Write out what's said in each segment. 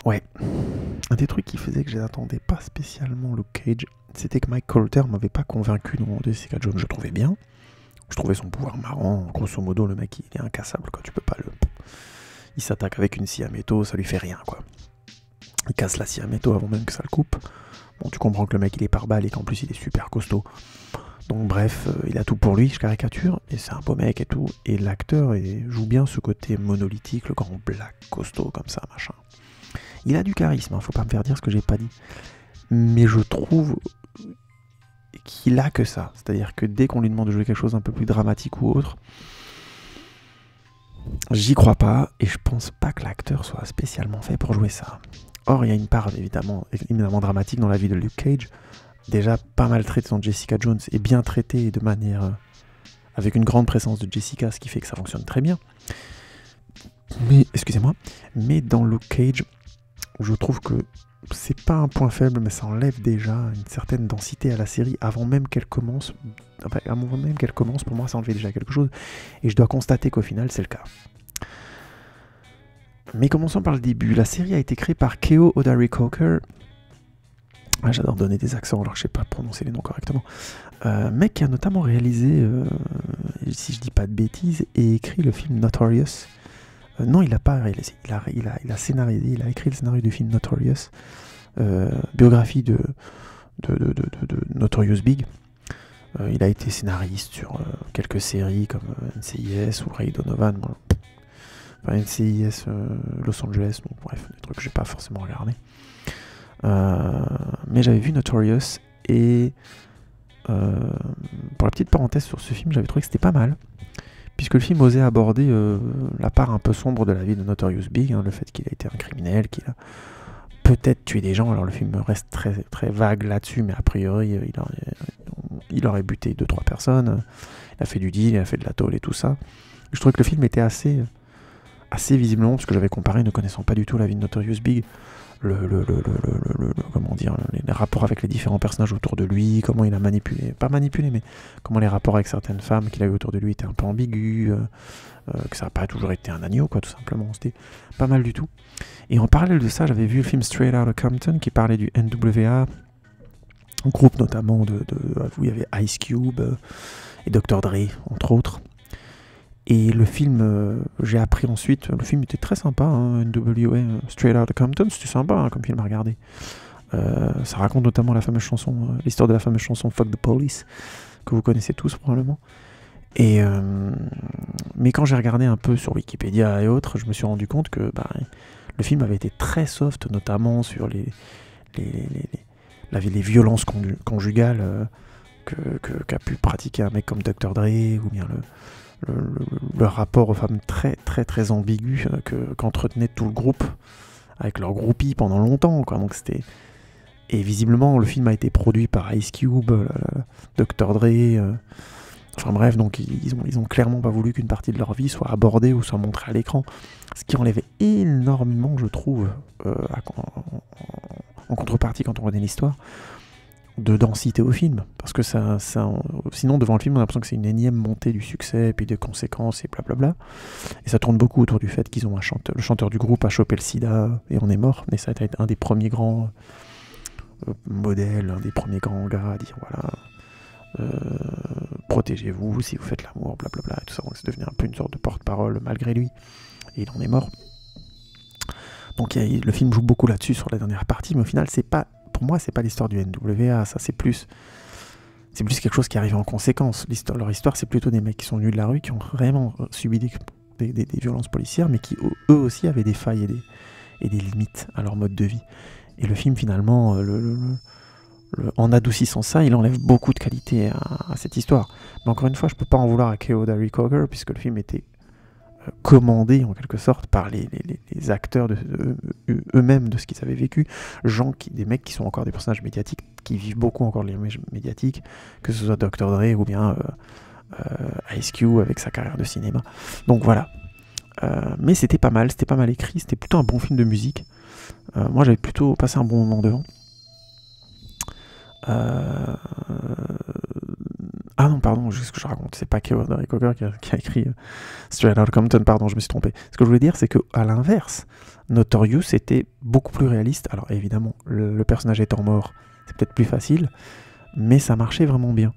Ouais, un des trucs qui faisait que je n'attendais pas spécialement Luke Cage, c'était que Mike Colter m'avait pas convaincu dans Jessica Jones. Je le trouvais bien, je trouvais son pouvoir marrant. Grosso modo, le mec il est incassable, quoi. Tu peux pas le. Il s'attaque avec une scie à métaux, ça lui fait rien, quoi. Il casse la scie à métaux avant même que ça le coupe. Bon, tu comprends que le mec il est par balle et qu'en plus il est super costaud. Donc bref, il a tout pour lui, je caricature, et c'est un beau mec et tout. Et l'acteur joue bien ce côté monolithique, le grand black costaud comme ça, machin. Il a du charisme, hein, faut pas me faire dire ce que j'ai pas dit. Mais je trouve qu'il a que ça. C'est-à-dire que dès qu'on lui demande de jouer quelque chose un peu plus dramatique ou autre, j'y crois pas, et je pense pas que l'acteur soit spécialement fait pour jouer ça. Or, il y a une part évidemment dramatique dans la vie de Luke Cage, déjà pas mal traité dans Jessica Jones, et bien traité de manière... avec une grande présence de Jessica, ce qui fait que ça fonctionne très bien. Mais, excusez-moi, mais dans Luke Cage, je trouve que c'est pas un point faible, mais ça enlève déjà une certaine densité à la série avant même qu'elle commence. Enfin, avant même qu'elle commence, pour moi, ça enlevait déjà quelque chose. Et je dois constater qu'au final, c'est le cas. Mais commençons par le début. La série a été créée par Keo Odari Coker. Ah, j'adore donner des accents, alors je sais pas prononcer les noms correctement. Mec qui a notamment réalisé, si je dis pas de bêtises, et écrit le film Notorious. Non, il n'a pas réalisé. Il a scénarisé, il a écrit le scénario du film Notorious, biographie de Notorious Big. Il a été scénariste sur quelques séries comme NCIS ou Ray Donovan. Bon, enfin, NCIS Los Angeles, bon, bref, des trucs que j'ai pas forcément regardé. Mais j'avais vu Notorious et pour la petite parenthèse sur ce film, j'avais trouvé que c'était pas mal. Puisque le film osait aborder la part un peu sombre de la vie de Notorious Big, hein, le fait qu'il a été un criminel, qu'il a peut-être tué des gens. Alors le film reste très, très vague là-dessus, mais a priori il aurait buté 2-3 personnes, il a fait du deal, il a fait de la tôle et tout ça. Je trouvais que le film était assez visiblement, parce que j'avais comparé, ne connaissant pas du tout la vie de Notorious Big, comment dire, les rapports avec les différents personnages autour de lui, comment il a manipulé, pas manipulé, mais comment les rapports avec certaines femmes qu'il a eu autour de lui étaient un peu ambigus, que ça n'a pas toujours été un agneau, quoi, tout simplement. C'était pas mal du tout. Et en parallèle de ça, j'avais vu le film Straight Outta Compton qui parlait du NWA, un groupe notamment où il y avait Ice Cube et Dr. Dre, entre autres. Et le film, j'ai appris ensuite, le film était très sympa, hein, NWA, Straight Outta Compton, c'était sympa hein, comme film à regarder. Ça raconte notamment la fameuse chanson, l'histoire de la fameuse chanson Fuck the Police, que vous connaissez tous probablement. Et mais quand j'ai regardé un peu sur Wikipédia et autres, je me suis rendu compte que le film avait été très soft, notamment sur les violences conjugales qu'a pu pratiquer un mec comme Dr. Dre, ou bien le rapport aux femmes très très très ambigu qu'entretenait tout le groupe avec leurs groupies pendant longtemps, quoi. Donc c'était... Et visiblement le film a été produit par Ice Cube, Dr. Dre, enfin bref, donc ils ont clairement pas voulu qu'une partie de leur vie soit abordée ou soit montrée à l'écran, ce qui enlève énormément, je trouve, en contrepartie quand on regarde l'histoire, de densité au film, parce que sinon devant le film on a l'impression que c'est une énième montée du succès et puis des conséquences et blablabla, et ça tourne beaucoup autour du fait qu'ils ont le chanteur du groupe a chopé le sida et on est mort, mais ça a été un des premiers grands modèles, un des premiers grands gars à dire voilà, protégez-vous si vous faites l'amour, blablabla et tout ça. Donc c'est devenu un peu une sorte de porte-parole malgré lui, et il en est mort. Donc le film joue beaucoup là-dessus sur la dernière partie, mais au final c'est pas, pour moi, c'est pas l'histoire du NWA, ça c'est plus quelque chose qui arrive en conséquence. Leur histoire, c'est plutôt des mecs qui sont venus de la rue, qui ont vraiment subi des violences policières, mais qui eux aussi avaient des failles et des limites à leur mode de vie. Et le film, finalement, en adoucissant ça, il enlève beaucoup de qualité à cette histoire. Mais encore une fois, je peux pas en vouloir à Keo Odari Coker, puisque le film était commandé en quelque sorte par les acteurs eux-mêmes de ce qu'ils avaient vécu, des mecs qui sont encore des personnages médiatiques, qui vivent beaucoup encore les médiatiques, que ce soit Dr. Dre ou bien Ice Cube avec sa carrière de cinéma. Donc voilà. Mais c'était pas mal écrit, c'était plutôt un bon film de musique. Moi j'avais plutôt passé un bon moment devant. Ah non, pardon, ce que je raconte, c'est pas Keodari Coker qui a écrit Straight Outta Compton, pardon, je me suis trompé. Ce que je voulais dire, c'est qu'à l'inverse, Notorious était beaucoup plus réaliste. Alors évidemment, le personnage étant mort, c'est peut-être plus facile, mais ça marchait vraiment bien.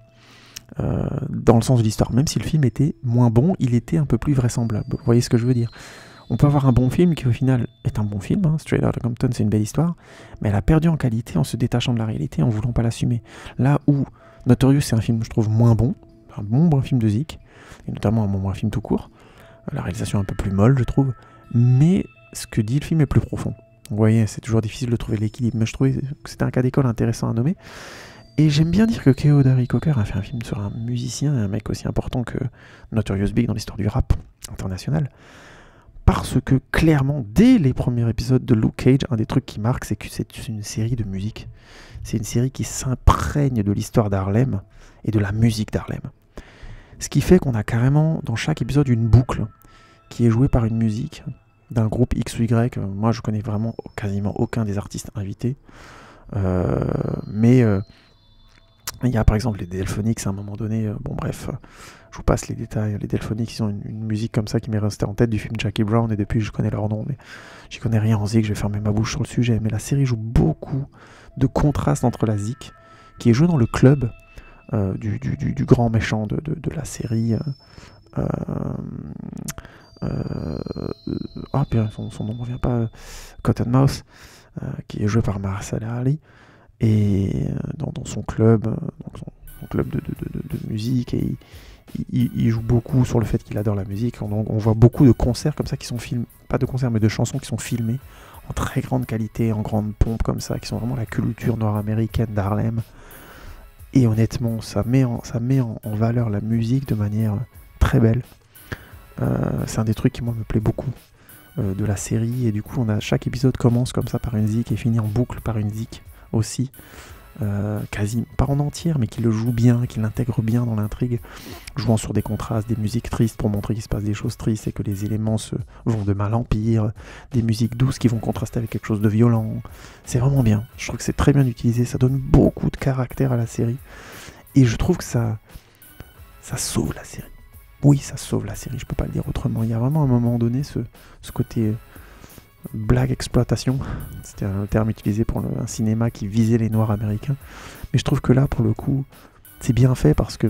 Dans le sens de l'histoire, même si le film était moins bon, il était un peu plus vraisemblable. Vous voyez ce que je veux dire? On peut avoir un bon film qui au final est un bon film, hein. Straight Outta Compton c'est une belle histoire, mais elle a perdu en qualité en se détachant de la réalité, en voulant pas l'assumer. Là où Notorious c'est un film je trouve moins bon, un bon film de Zik, et notamment un bon film tout court, la réalisation est un peu plus molle je trouve, mais ce que dit le film est plus profond. Vous voyez, c'est toujours difficile de trouver l'équilibre, mais je trouvais que c'était un cas d'école intéressant à nommer. Et j'aime bien dire que Keodari Coker a fait un film sur un musicien, un mec aussi important que Notorious Big dans l'histoire du rap international. Parce que clairement, dès les premiers épisodes de Luke Cage, un des trucs qui marque, c'est que c'est une série de musique. C'est une série qui s'imprègne de l'histoire d'Harlem et de la musique d'Harlem. Ce qui fait qu'on a carrément dans chaque épisode une boucle qui est jouée par une musique d'un groupe X ou Y. Moi, je connais vraiment quasiment aucun des artistes invités. Mais il y a par exemple les Delphonics à un moment donné. Bon, bref, je vous passe les détails. Les Delphonics, ils ont une musique comme ça qui m'est restée en tête du film Jackie Brown. Et depuis, je connais leur nom, mais j'y connais rien en Zik. Je vais fermer ma bouche sur le sujet. Mais la série joue beaucoup de contrastes entre la Zik, qui est jouée dans le club du grand méchant de la série. Son nom ne revient pas, Cottonmouth, qui est joué par Mahershala Ali, et dans son club, son club de musique, et il joue beaucoup sur le fait qu'il adore la musique. On voit beaucoup de concerts comme ça qui sont filmés, pas de concerts mais de chansons qui sont filmées en très grande qualité, en grande pompe comme ça, qui sont vraiment la culture nord-américaine d'Harlem. Et honnêtement, ça met en valeur la musique de manière très belle. C'est un des trucs qui moi me plaît beaucoup de la série, et du coup chaque épisode commence comme ça par une zik et finit en boucle par une zik aussi, quasi pas en entière mais qui le joue bien, qui l'intègre bien dans l'intrigue, jouant sur des contrastes, des musiques tristes pour montrer qu'il se passe des choses tristes et que les éléments vont de mal en pire, des musiques douces qui vont contraster avec quelque chose de violent. C'est vraiment bien, je trouve que c'est très bien utilisé, ça donne beaucoup de caractère à la série, et je trouve que ça sauve la série. Oui, ça sauve la série, je peux pas le dire autrement. Il y a vraiment à un moment donné ce côté blague exploitation. C'était un terme utilisé pour un cinéma qui visait les Noirs américains. Mais je trouve que là, pour le coup, c'est bien fait parce que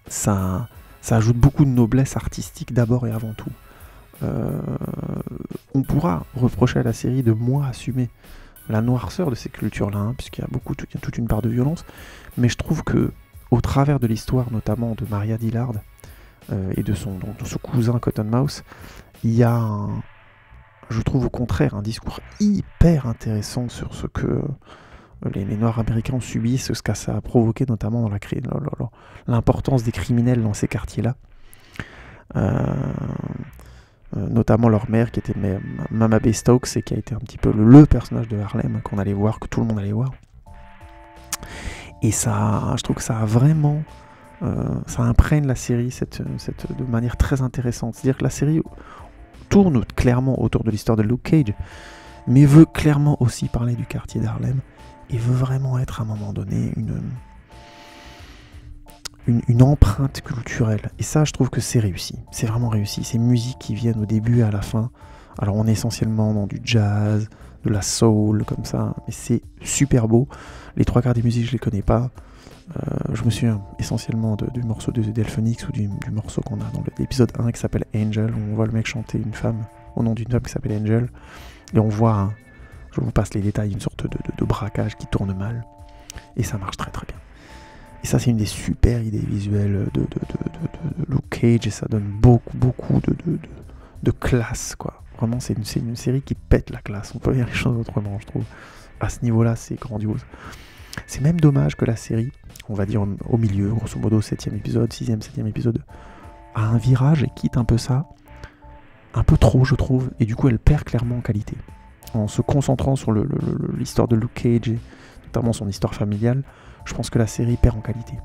ça ajoute beaucoup de noblesse artistique d'abord et avant tout. On pourra reprocher à la série de moins assumer la noirceur de ces cultures-là, hein, puisqu'il y a toute une part de violence. Mais je trouve que au travers de l'histoire, notamment de Maria Dillard et de son cousin Cottonmouth, il y a je trouve au contraire un discours hyper intéressant sur ce que les Noirs américains ont subi, ce que ça a provoqué notamment dans l'importance des criminels dans ces quartiers-là. Notamment leur mère qui était Mama Bay Stokes, et qui a été un petit peu le personnage de Harlem qu'on allait voir, que tout le monde allait voir. Et ça, je trouve que ça a vraiment... ça imprègne la série de manière très intéressante. C'est-à-dire que la série tourne clairement autour de l'histoire de Luke Cage, mais veut clairement aussi parler du quartier d'Harlem, et veut vraiment être à un moment donné une empreinte culturelle. Et ça, je trouve que c'est réussi. C'est vraiment réussi. Ces musiques qui viennent au début et à la fin. Alors on est essentiellement dans du jazz, de la soul, comme ça, mais c'est super beau. Les trois quarts des musiques, je les connais pas. Je me souviens essentiellement du morceau de Delphonics, ou du morceau qu'on a dans l'épisode 1 qui s'appelle Angel, où on voit le mec chanter une femme, au nom d'une femme qui s'appelle Angel, et on voit, je vous passe les détails, une sorte de braquage qui tourne mal, et ça marche très très bien. Et ça, c'est une des super idées visuelles de Luke Cage, et ça donne beaucoup de classe, quoi. Vraiment, c'est une série qui pète la classe, on peut dire les choses autrement, je trouve. À ce niveau-là, c'est grandiose. C'est même dommage que la série, on va dire au milieu, grosso modo 7e épisode, 6e, 7e épisode, a un virage et quitte un peu ça, un peu trop je trouve, et du coup elle perd clairement en qualité. En se concentrant sur l'histoire de Luke Cage, et notamment son histoire familiale, je pense que la série perd en qualité.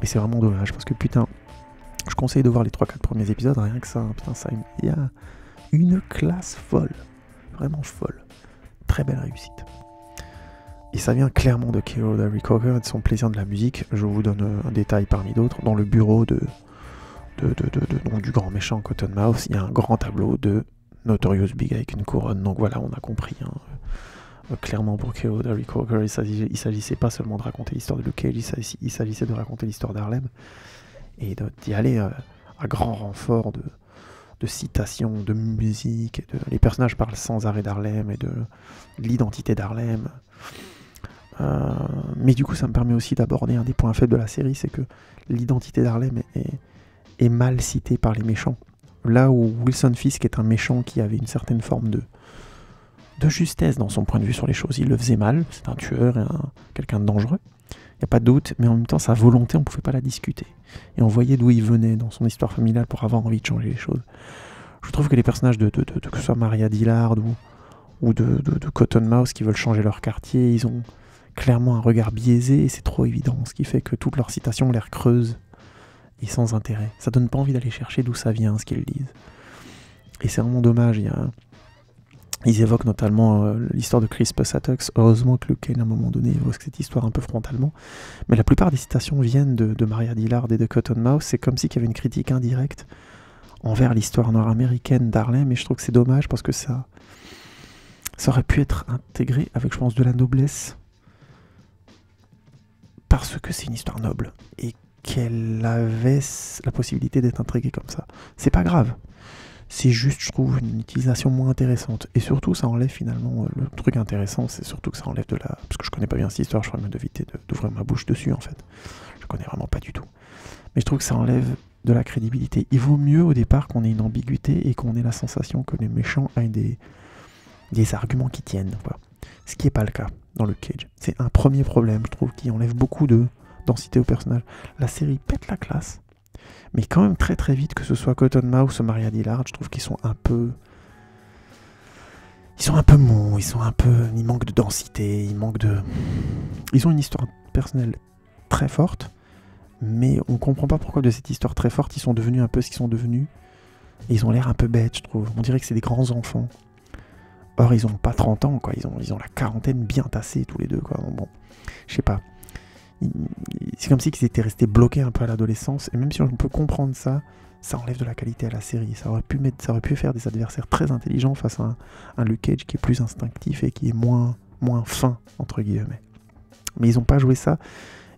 Et c'est vraiment dommage, parce que putain, je conseille de voir les 3-4 premiers épisodes, rien que ça, putain, ça, il y a une classe folle, vraiment folle. Très belle réussite. Et ça vient clairement de K.O. Larry Coker et de son plaisir de la musique. Je vous donne un détail parmi d'autres. Dans le bureau donc, du grand méchant Cottonmouth, il y a un grand tableau de Notorious Big avec une couronne. Donc voilà, on a compris. Clairement pour K.O. Larry Coker, il s'agissait pas seulement de raconter l'histoire de Luke Cage, il s'agissait de raconter l'histoire d'Harlem. Et d'y aller à grand renfort de citations, de musique. Les personnages parlent sans arrêt d'Harlem et de l'identité d'Harlem. Mais du coup, ça me permet aussi d'aborder un des points faibles de la série, c'est que l'identité d'Harlem est mal citée par les méchants. Là où Wilson Fisk est un méchant qui avait une certaine forme de justesse dans son point de vue sur les choses. Il le faisait mal, c'est un tueur et quelqu'un de dangereux. Il n'y a pas de doute, mais en même temps, sa volonté, on ne pouvait pas la discuter. Et on voyait d'où il venait dans son histoire familiale pour avoir envie de changer les choses. Je trouve que les personnages que ce soit Maria Dillard ou de Cottonmouth qui veulent changer leur quartier, ils ont clairement un regard biaisé et c'est trop évident, ce qui fait que toutes leurs citations ont l'air creuses et sans intérêt. Ça donne pas envie d'aller chercher d'où ça vient, ce qu'ils disent. Et c'est vraiment dommage. Ils évoquent notamment l'histoire de Crispus Attucks. Heureusement que Luke Cage, à un moment donné, évoque cette histoire un peu frontalement. Mais la plupart des citations viennent de Maria Dillard et de Cottonmouth. C'est comme s'il y avait une critique indirecte envers l'histoire nord-américaine d'Harlem. Et je trouve que c'est dommage parce que ça aurait pu être intégré avec, je pense, de la noblesse. Parce que c'est une histoire noble. Et qu'elle avait la possibilité d'être intriguée comme ça. C'est pas grave. C'est juste, je trouve, une utilisation moins intéressante. Et surtout, ça enlève finalement le truc intéressant, c'est surtout que ça enlève de la... Parce que je connais pas bien cette histoire, je ferais mieux d'éviter d'ouvrir ma bouche dessus, en fait. Je connais vraiment pas du tout. Mais je trouve que ça enlève de la crédibilité. Il vaut mieux, au départ, qu'on ait une ambiguïté et qu'on ait la sensation que les méchants aient des arguments qui tiennent, quoi. Ce qui n'est pas le cas dans Luke Cage. C'est un premier problème, je trouve, qui enlève beaucoup de densité au personnage. La série pète la classe. Mais quand même très très vite, que ce soit Cottonmouth ou Maria Dillard, je trouve qu'ils sont un peu... Ils sont un peu mous, ils manquent de densité, ils ont une histoire personnelle très forte, mais on comprend pas pourquoi de cette histoire très forte, ils sont devenus un peu ce qu'ils sont devenus. Et ils ont l'air un peu bêtes, je trouve. On dirait que c'est des grands enfants. Or, ils ont pas 30 ans, quoi. Ils ont la quarantaine bien tassée, tous les deux, quoi. Bon, je sais pas. C'est comme si ils étaient restés bloqués un peu à l'adolescence, et même si on peut comprendre ça, ça enlève de la qualité à la série. Ça aurait pu faire des adversaires très intelligents face à un Luke Cage qui est plus instinctif et qui est moins fin, entre guillemets. Mais ils n'ont pas joué ça,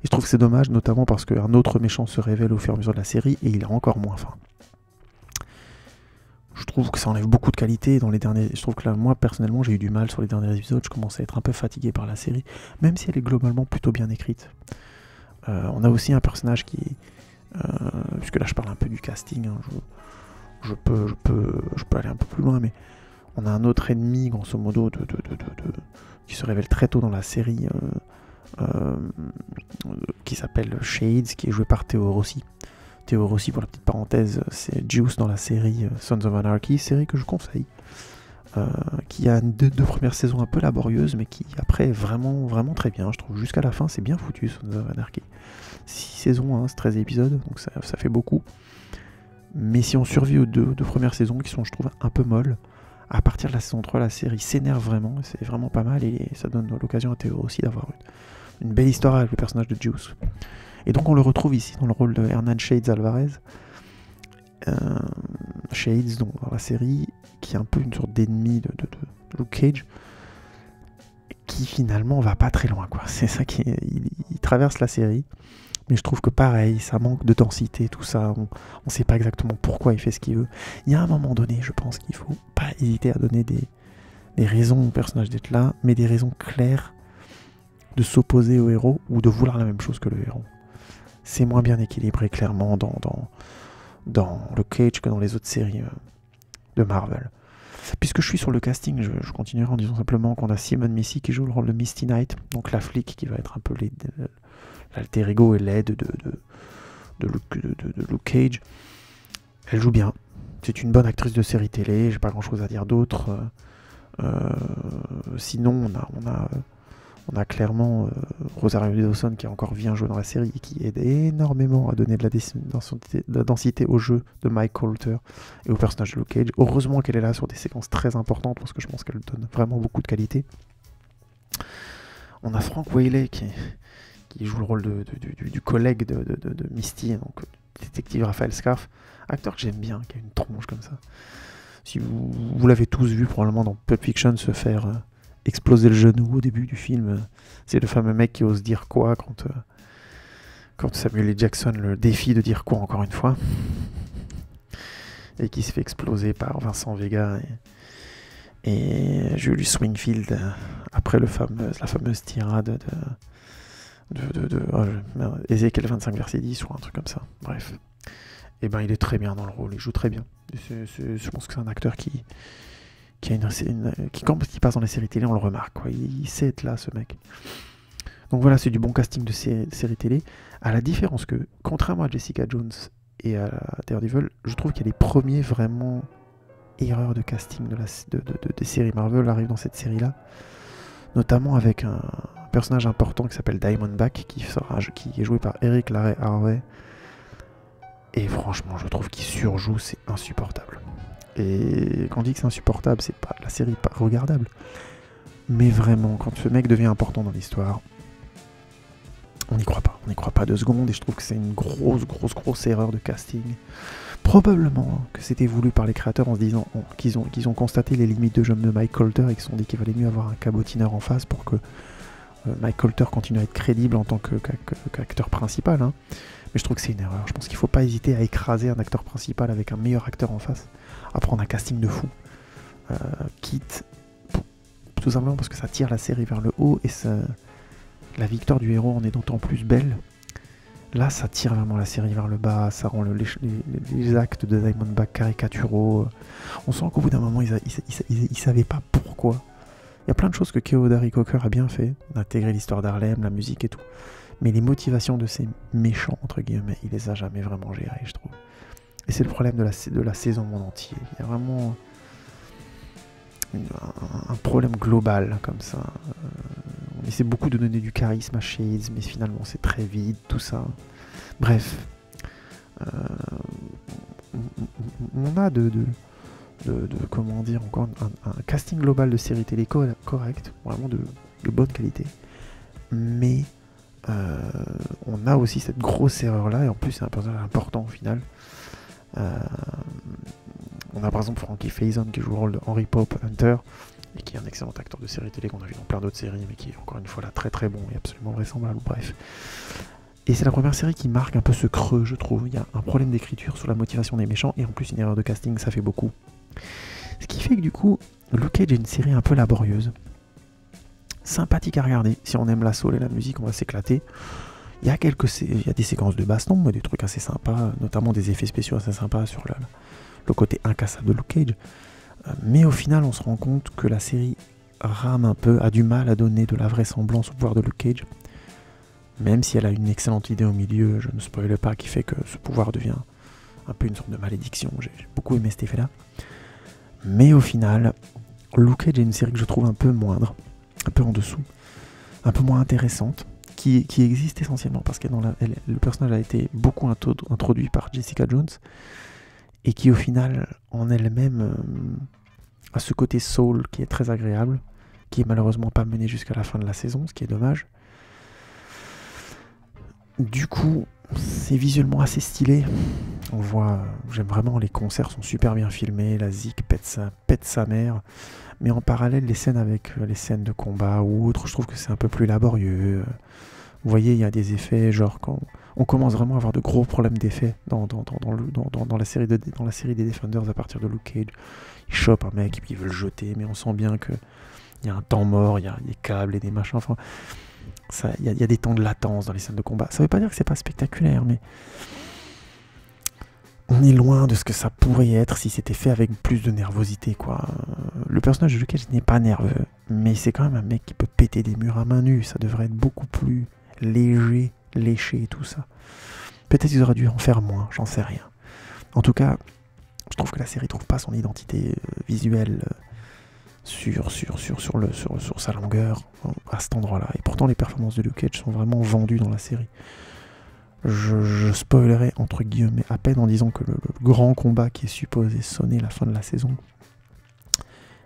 et je trouve que c'est dommage, notamment parce qu'un autre méchant se révèle au fur et à mesure de la série, et il est encore moins fin. Je trouve que ça enlève beaucoup de qualité dans les derniers... Je trouve que là, moi, personnellement, j'ai eu du mal sur les derniers épisodes. Je commence à être un peu fatigué par la série, même si elle est globalement plutôt bien écrite. On a aussi un personnage qui... puisque là, je parle un peu du casting, hein, je peux aller un peu plus loin, mais on a un autre ennemi, grosso modo, qui se révèle très tôt dans la série, qui s'appelle Shades, qui est joué par Theo Rossi. Theo Rossi, pour la petite parenthèse, c'est Juice dans la série Sons of Anarchy, série que je conseille, qui a deux premières saisons un peu laborieuses, mais qui après est vraiment, vraiment très bien, je trouve. Jusqu'à la fin, c'est bien foutu, Sons of Anarchy. 6 saisons, hein, c'est 13 épisodes, donc ça fait beaucoup. Mais si on survit aux deux premières saisons, qui sont, je trouve, un peu molles, à partir de la saison 3, la série s'énerve vraiment, c'est vraiment pas mal, et ça donne l'occasion à Theo Rossi d'avoir une belle histoire avec le personnage de Juice. Et donc on le retrouve ici dans le rôle de Hernan Shades Alvarez. Shades, donc, dans la série, qui est un peu une sorte d'ennemi de Luke Cage, qui finalement va pas très loin, quoi. C'est ça qui il traverse la série, mais je trouve que pareil, ça manque de densité, tout ça. On sait pas exactement pourquoi il fait ce qu'il veut. Il y a un moment donné, je pense qu'il faut pas hésiter à donner des raisons au personnage d'être là, mais des raisons claires de s'opposer au héros ou de vouloir la même chose que le héros. C'est moins bien équilibré, clairement, dans Luke Cage que dans les autres séries de Marvel. Puisque je suis sur le casting, je continuerai en disant simplement qu'on a Simone Miffy qui joue le rôle de Misty Knight, donc la flic qui va être un peu l'alter ego et l'aide de Luke Cage. Elle joue bien. C'est une bonne actrice de série télé, j'ai pas grand chose à dire d'autre. Sinon, on a clairement Rosario Dawson qui a encore bien joué dans la série et qui aide énormément à donner de la densité au jeu de Mike Colter et au personnage de Luke Cage. Heureusement qu'elle est là sur des séquences très importantes parce que je pense qu'elle donne vraiment beaucoup de qualité. On a Frank Whaley qui joue le rôle du collègue de Misty, donc détective Raphaël Scarf, acteur que j'aime bien, qui a une tronche comme ça. Si vous l'avez tous vu probablement dans Pulp Fiction se faire exploser le genou au début du film, c'est le fameux mec qui ose dire quoi quand Samuel L. Jackson le défie de dire quoi encore une fois, et qui se fait exploser par Vincent Vega et Julius Wingfield après la fameuse tirade Ézéchiel 25 verset 10 ou un truc comme ça. Bref. Et ben il est très bien dans le rôle, il joue très bien. Je pense que c'est un acteur qui quand il passe dans les séries télé, on le remarque, quoi. Il sait être là, ce mec. Donc voilà, c'est du bon casting de séries télé. À la différence que, contrairement à Jessica Jones et à Daredevil, je trouve qu'il y a les premiers vraiment erreurs de casting des séries Marvel arrivent dans cette série-là. Notamment avec un personnage important qui s'appelle Diamondback, qui est joué par Eric Larray Harvey. Et franchement, je trouve qu'il surjoue, c'est insupportable. Et quand on dit que c'est insupportable, c'est pas la série pas regardable. Mais vraiment, quand ce mec devient important dans l'histoire, on n'y croit pas. On n'y croit pas 2 secondes, et je trouve que c'est une grosse erreur de casting. Probablement que c'était voulu par les créateurs en se disant qu'ils ont constaté les limites de jeu de Mike Colter et qu'ils se sont dit qu'il valait mieux avoir un cabotineur en face pour que Mike Colter continue à être crédible en tant qu'acteur principal. Hein. Mais je trouve que c'est une erreur. Je pense qu'il ne faut pas hésiter à écraser un acteur principal avec un meilleur acteur en face, à prendre un casting de fou. Quitte, tout simplement parce que ça tire la série vers le haut et la victoire du héros en est d'autant plus belle. Là, ça tire vraiment la série vers le bas, ça rend les actes de Diamondback caricaturaux. On sent qu'au bout d'un moment, ils savaient pas pourquoi. Il y a plein de choses que Keodari Coker a bien fait, d'intégrer l'histoire d'Harlem, la musique et tout. Mais les motivations de ces méchants, entre guillemets, il les a jamais vraiment gérées, je trouve. Et c'est le problème de la saison en entier. Il y a vraiment un problème global, comme ça. On essaie beaucoup de donner du charisme à Shades, mais finalement c'est très vide, tout ça. Bref. On a comment dire, encore un casting global de série télé correct, vraiment de bonne qualité. Mais on a aussi cette grosse erreur là, et en plus c'est un personnage important au final. On a par exemple Frankie Faison qui joue le rôle de Henry Pope Hunter, et qui est un excellent acteur de série télé qu'on a vu dans plein d'autres séries, mais qui est encore une fois là très très bon et absolument vraisemblable, bref. Et c'est la première série qui marque un peu ce creux, je trouve. Il y a un problème d'écriture sur la motivation des méchants, et en plus une erreur de casting, ça fait beaucoup. Ce qui fait que du coup, Luke Cage est une série un peu laborieuse, sympathique à regarder. Si on aime la soul et la musique, on va s'éclater. Il y a des séquences de baston, des trucs assez sympas, notamment des effets spéciaux assez sympas sur le côté incassable de Luke Cage. Mais au final, on se rend compte que la série rame un peu, a du mal à donner de la vraisemblance au pouvoir de Luke Cage. Même si elle a une excellente idée au milieu, je ne spoile pas, qui fait que ce pouvoir devient un peu une sorte de malédiction. J'ai beaucoup aimé cet effet-là. Mais au final, Luke Cage est une série que je trouve un peu moindre, un peu en dessous, un peu moins intéressante, qui existe essentiellement parce que le personnage a été beaucoup introduit par Jessica Jones, et qui au final, en elle-même, a ce côté soul qui est très agréable, qui est malheureusement pas mené jusqu'à la fin de la saison, ce qui est dommage. Du coup, c'est visuellement assez stylé. On voit, j'aime vraiment, les concerts sont super bien filmés, la zik pète sa mère. Mais en parallèle, les scènes avec les scènes de combat ou autres, je trouve que c'est un peu plus laborieux. Vous voyez, il y a des effets, genre quand on commence vraiment à avoir de gros problèmes d'effets dans la série des Defenders à partir de Luke Cage. Ils chopent un mec et puis ils veulent le jeter, mais on sent bien qu'il y a un temps mort, il y a des câbles et des machins, enfin... Il y a des temps de latence dans les scènes de combat. Ça veut pas dire que c'est pas spectaculaire, mais on est loin de ce que ça pourrait être si c'était fait avec plus de nervosité, quoi. Le personnage de Luke Cage n'est pas nerveux, mais c'est quand même un mec qui peut péter des murs à main nue. Ça devrait être beaucoup plus léger, léché et tout ça. Peut-être qu'ils auraient dû en faire moins, j'en sais rien. En tout cas, je trouve que la série trouve pas son identité visuelle sur sa longueur à cet endroit-là. Et pourtant, les performances de Luke Cage sont vraiment vendues dans la série. Je spoilerai entre guillemets à peine en disant que le grand combat qui est supposé sonner la fin de la saison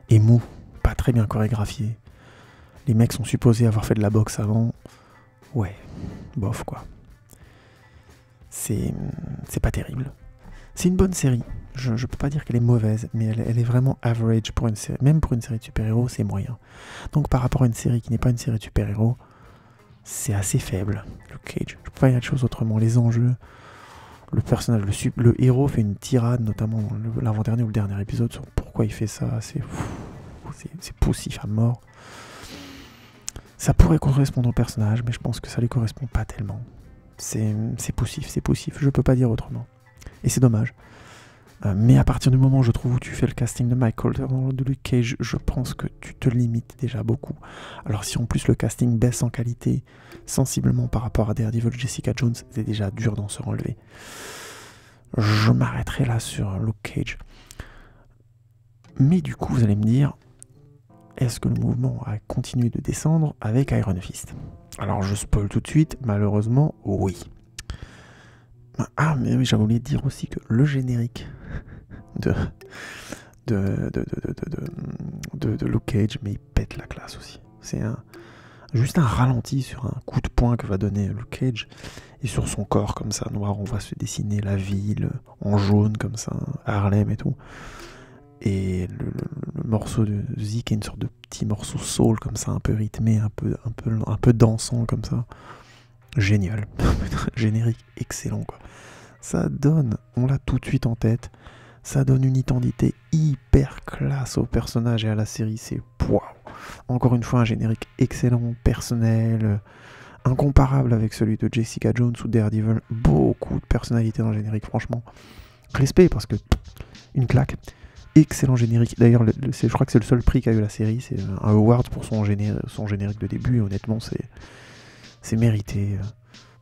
est mou, pas très bien chorégraphié. Les mecs sont supposés avoir fait de la boxe avant. Ouais, bof quoi. C'est pas terrible. C'est une bonne série. Je peux pas dire qu'elle est mauvaise, mais elle est vraiment average pour une série. Même pour une série de super-héros, c'est moyen. Donc par rapport à une série qui n'est pas une série de super-héros, c'est assez faible. Luke Cage. Je peux pas dire de choses autrement. Les enjeux, le personnage, le héros fait une tirade, notamment dans l'avant-dernier ou le dernier épisode, sur pourquoi il fait ça. C'est poussif à mort. Ça pourrait correspondre au personnage, mais je pense que ça lui correspond pas tellement. C'est poussif, je peux pas dire autrement. Et c'est dommage. Mais à partir du moment, je trouve, où tu fais le casting de Michael de Luke Cage, je pense que tu te limites déjà beaucoup. Alors si en plus le casting baisse en qualité sensiblement par rapport à Daredevil, Jessica Jones, c'est déjà dur d'en se relever. Je m'arrêterai là sur Luke Cage. Mais du coup, vous allez me dire, est-ce que le mouvement a continué de descendre avec Iron Fist? Alors je spoil tout de suite, malheureusement, oui. Ah, mais oui, j'avais oublié de dire aussi que le générique de Luke Cage, mais il pète la classe aussi. C'est juste un ralenti sur un coup de poing que va donner Luke Cage, et sur son corps comme ça, noir, on va se dessiner la ville en jaune comme ça, Harlem et tout. Et le morceau de Zik est une sorte de petit morceau soul comme ça, un peu rythmé, un peu dansant comme ça. Génial. Générique excellent quoi. Ça donne, on l'a tout de suite en tête, ça donne une identité hyper classe au personnage et à la série, c'est waouh. Encore une fois un générique excellent, personnel, incomparable avec celui de Jessica Jones ou Daredevil, beaucoup de personnalité dans le générique, franchement. Respect parce que une claque. Excellent générique. D'ailleurs, je crois que c'est le seul prix qu'a eu la série, c'est un award pour son générique de début, et honnêtement c'est mérité.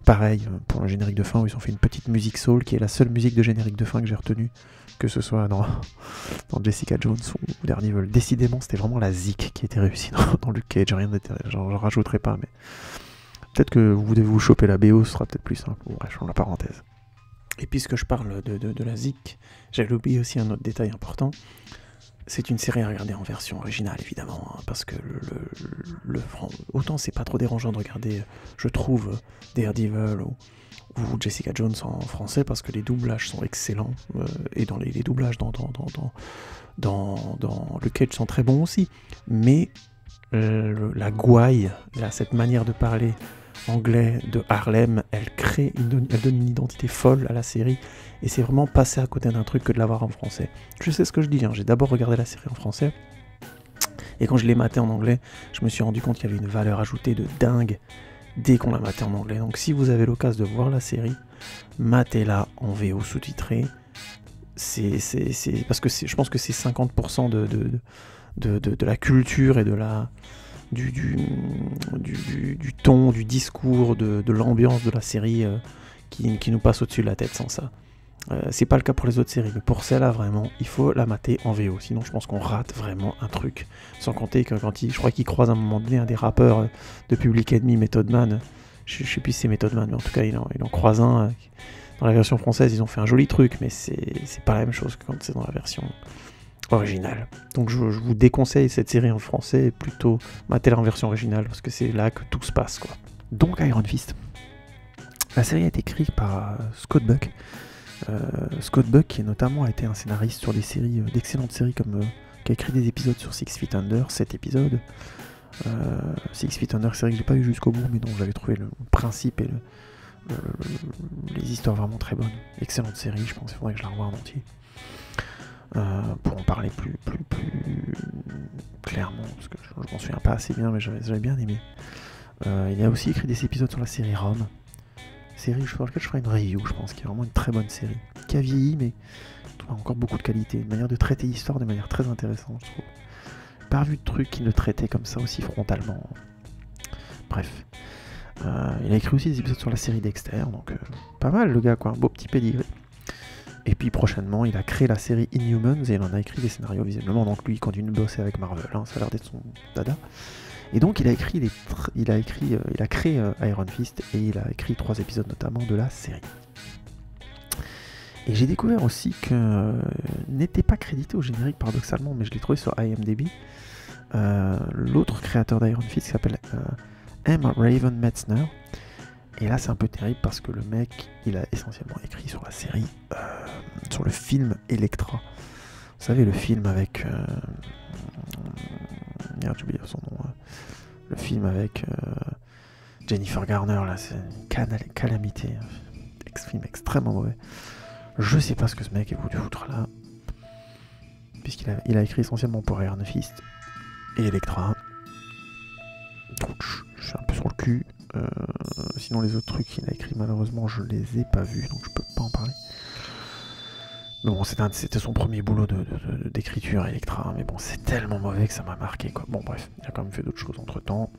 Pareil pour le générique de fin où ils ont fait une petite musique soul qui est la seule musique de générique de fin que j'ai retenue, que ce soit dans Jessica Jones ou Daredevil. Décidément, c'était vraiment la zik qui était réussie dans Luke Cage. J'en rajouterai pas, mais peut-être que vous devez vous choper la BO, ce sera peut-être plus simple. Bref, je prends la parenthèse. Et puisque je parle de la zik, j'avais oublié aussi un autre détail important. C'est une série à regarder en version originale, évidemment, hein, parce que autant c'est pas trop dérangeant de regarder, je trouve, Daredevil ou Jessica Jones en français, parce que les doublages sont excellents, et dans les doublages dans Luke Cage sont très bons aussi, mais la gouaille, cette manière de parler anglais de Harlem, elle donne une identité folle à la série, et c'est vraiment passer à côté d'un truc que de l'avoir en français. Je sais ce que je dis, hein. J'ai d'abord regardé la série en français, et quand je l'ai maté en anglais, je me suis rendu compte qu'il y avait une valeur ajoutée de dingue dès qu'on l'a maté en anglais. Donc si vous avez l'occasion de voir la série, matez-la en VO sous-titré. Parce que je pense que c'est 50% de la culture et de du ton, du discours, de l'ambiance de la série qui nous passe au-dessus de la tête sans ça. C'est pas le cas pour les autres séries, mais pour celle-là vraiment, il faut la mater en VO, sinon je pense qu'on rate vraiment un truc. Sans compter que je crois qu'il croise à un moment donné un des rappeurs de Public Enemy, Method Man, je sais plus si c'est Method Man, mais en tout cas il en croise un. Dans la version française, ils ont fait un joli truc, mais c'est pas la même chose que quand c'est dans la version originale. Donc je vous déconseille cette série en français, et plutôt matez-la en version originale, parce que c'est là que tout se passe, quoi. Donc Iron Fist. La série a été écrite par Scott Buck. Scott Buck qui notamment a été un scénariste sur des séries, d'excellentes séries comme qui a écrit des épisodes sur 6 Feet Under, 7 épisodes. 6 Feet Under, série que j'ai pas eu jusqu'au bout, mais dont j'avais trouvé le principe et les histoires vraiment très bonnes. Excellente série, je pense qu'il faudrait que je la revoie en entier. Pour en parler plus clairement, parce que je m'en souviens pas assez bien, mais j'avais bien aimé. Il a aussi écrit des épisodes sur la série Rome. Série sur laquelle je ferai une review, je pense, qui est vraiment une très bonne série, qui a vieilli, mais a encore beaucoup de qualité, une manière de traiter l'histoire de manière très intéressante, je trouve. Pas vu de trucs qui le traitaient comme ça aussi frontalement. Bref. Il a écrit aussi des épisodes sur la série Dexter, donc pas mal le gars, quoi, un beau petit pédigré. Et puis prochainement, il a créé la série Inhumans et il en a écrit des scénarios visiblement, donc lui il continue de bosser avec Marvel, hein, ça a l'air d'être son dada. Et donc il a créé Iron Fist et il a écrit 3 épisodes notamment de la série. Et j'ai découvert aussi que n'était pas crédité au générique paradoxalement, mais je l'ai trouvé sur IMDb. l'autre créateur d'Iron Fist qui s'appelle M. Raven Metzner. Et là c'est un peu terrible parce que le mec il a essentiellement écrit sur la série, sur le film Elektra. Vous savez le film avec... merde j'ai oublié son nom. Le film avec Jennifer Garner, là c'est une calamité. Film extrêmement mauvais. Je sais pas ce que ce mec est voulu foutre là. Puisqu'il a écrit essentiellement pour Iron Fist et Elektra. Donc je suis un peu sur le cul. Sinon les autres trucs qu'il a écrit malheureusement je les ai pas vus donc je peux pas en parler. Mais bon c'était son premier boulot d'écriture Elektra, mais bon c'est tellement mauvais que ça m'a marqué quoi. Bon bref, il a quand même fait d'autres choses entre temps.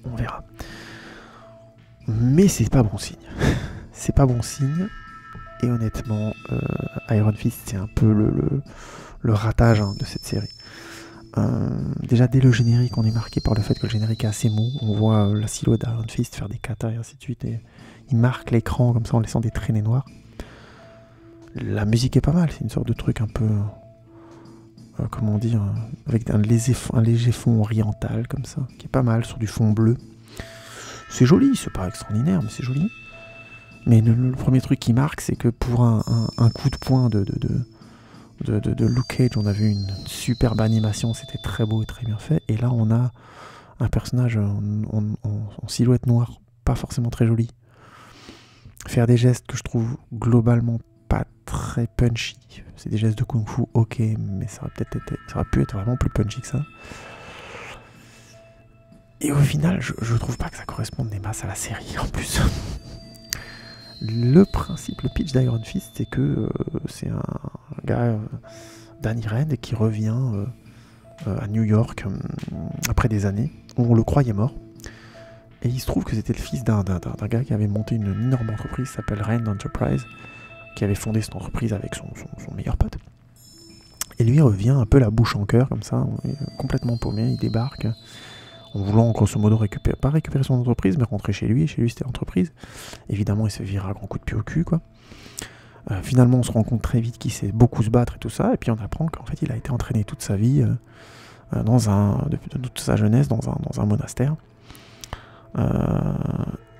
On verra. Mais c'est pas bon signe. C'est pas bon signe. Et honnêtement, Iron Fist c'est un peu le ratage de cette série. Déjà dès le générique on est marqué par le fait que le générique est assez mou, on voit la silhouette d'Iron Fist faire des katas et ainsi de suite, et il marque l'écran comme ça en laissant des traînées noires. La musique est pas mal, c'est une sorte de truc un peu, comment dire, avec un léger fond oriental comme ça, qui est pas mal sur du fond bleu. C'est joli, c'est pas extraordinaire mais c'est joli. Mais le premier truc qui marque c'est que pour un coup de poing de Luke Cage, on a vu une superbe animation, c'était très beau et très bien fait, et là on a un personnage en silhouette noire, pas forcément très joli, faire des gestes que je trouve globalement pas très punchy, c'est des gestes de kung fu, ok, mais ça aurait pu être vraiment plus punchy que ça, et au final je trouve pas que ça corresponde des masses à la série en plus. Le pitch d'Iron Fist, c'est que c'est un gars, Danny Rand, qui revient à New York après des années où on le croyait mort. Et il se trouve que c'était le fils d'un gars qui avait monté une énorme entreprise qui s'appelle Rand Enterprise, qui avait fondé cette entreprise avec son meilleur pote. Et lui revient un peu la bouche en cœur, comme ça, complètement paumé, il débarque en voulant grosso modo pas récupérer son entreprise, mais rentrer chez lui, et chez lui c'était l'entreprise. Évidemment il se vire à grands coups de pied au cul, quoi. Finalement on se rend compte très vite qu'il sait beaucoup se battre et tout ça, et puis on apprend qu'en fait il a été entraîné toute sa vie, depuis toute sa jeunesse, dans un monastère,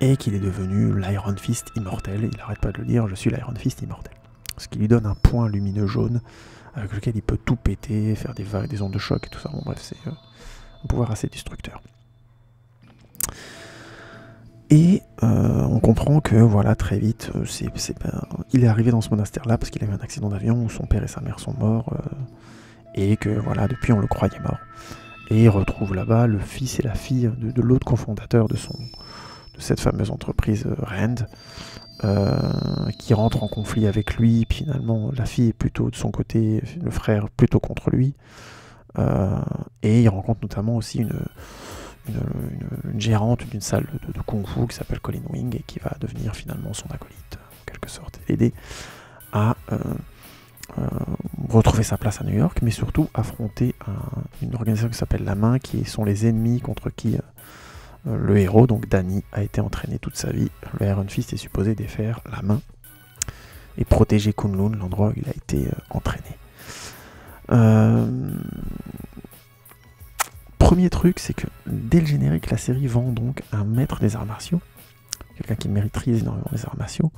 et qu'il est devenu l'Iron Fist immortel, il n'arrête pas de le dire, je suis l'Iron Fist immortel. Ce qui lui donne un point lumineux jaune, avec lequel il peut tout péter, faire des vagues, des ondes de choc et tout ça, bon bref c'est... un pouvoir assez destructeur. Et on comprend que voilà très vite, il est arrivé dans ce monastère-là parce qu'il a eu un accident d'avion où son père et sa mère sont morts, et que voilà depuis on le croyait mort. Et il retrouve là-bas le fils et la fille de l'autre cofondateur de cette fameuse entreprise Rand, qui rentre en conflit avec lui. Puis finalement la fille est plutôt de son côté, le frère plutôt contre lui. Et il rencontre notamment aussi une gérante d'une salle de kung fu qui s'appelle Colleen Wing et qui va devenir finalement son acolyte en quelque sorte, et l'aider à retrouver sa place à New York, mais surtout affronter une organisation qui s'appelle La Main, qui sont les ennemis contre qui le héros, donc Danny, a été entraîné toute sa vie. Le Iron Fist est supposé défaire La Main et protéger Kunlun, l'endroit où il a été entraîné. Premier truc, c'est que dès le générique, la série vend donc un maître des arts martiaux, quelqu'un qui maîtrise énormément les arts martiaux.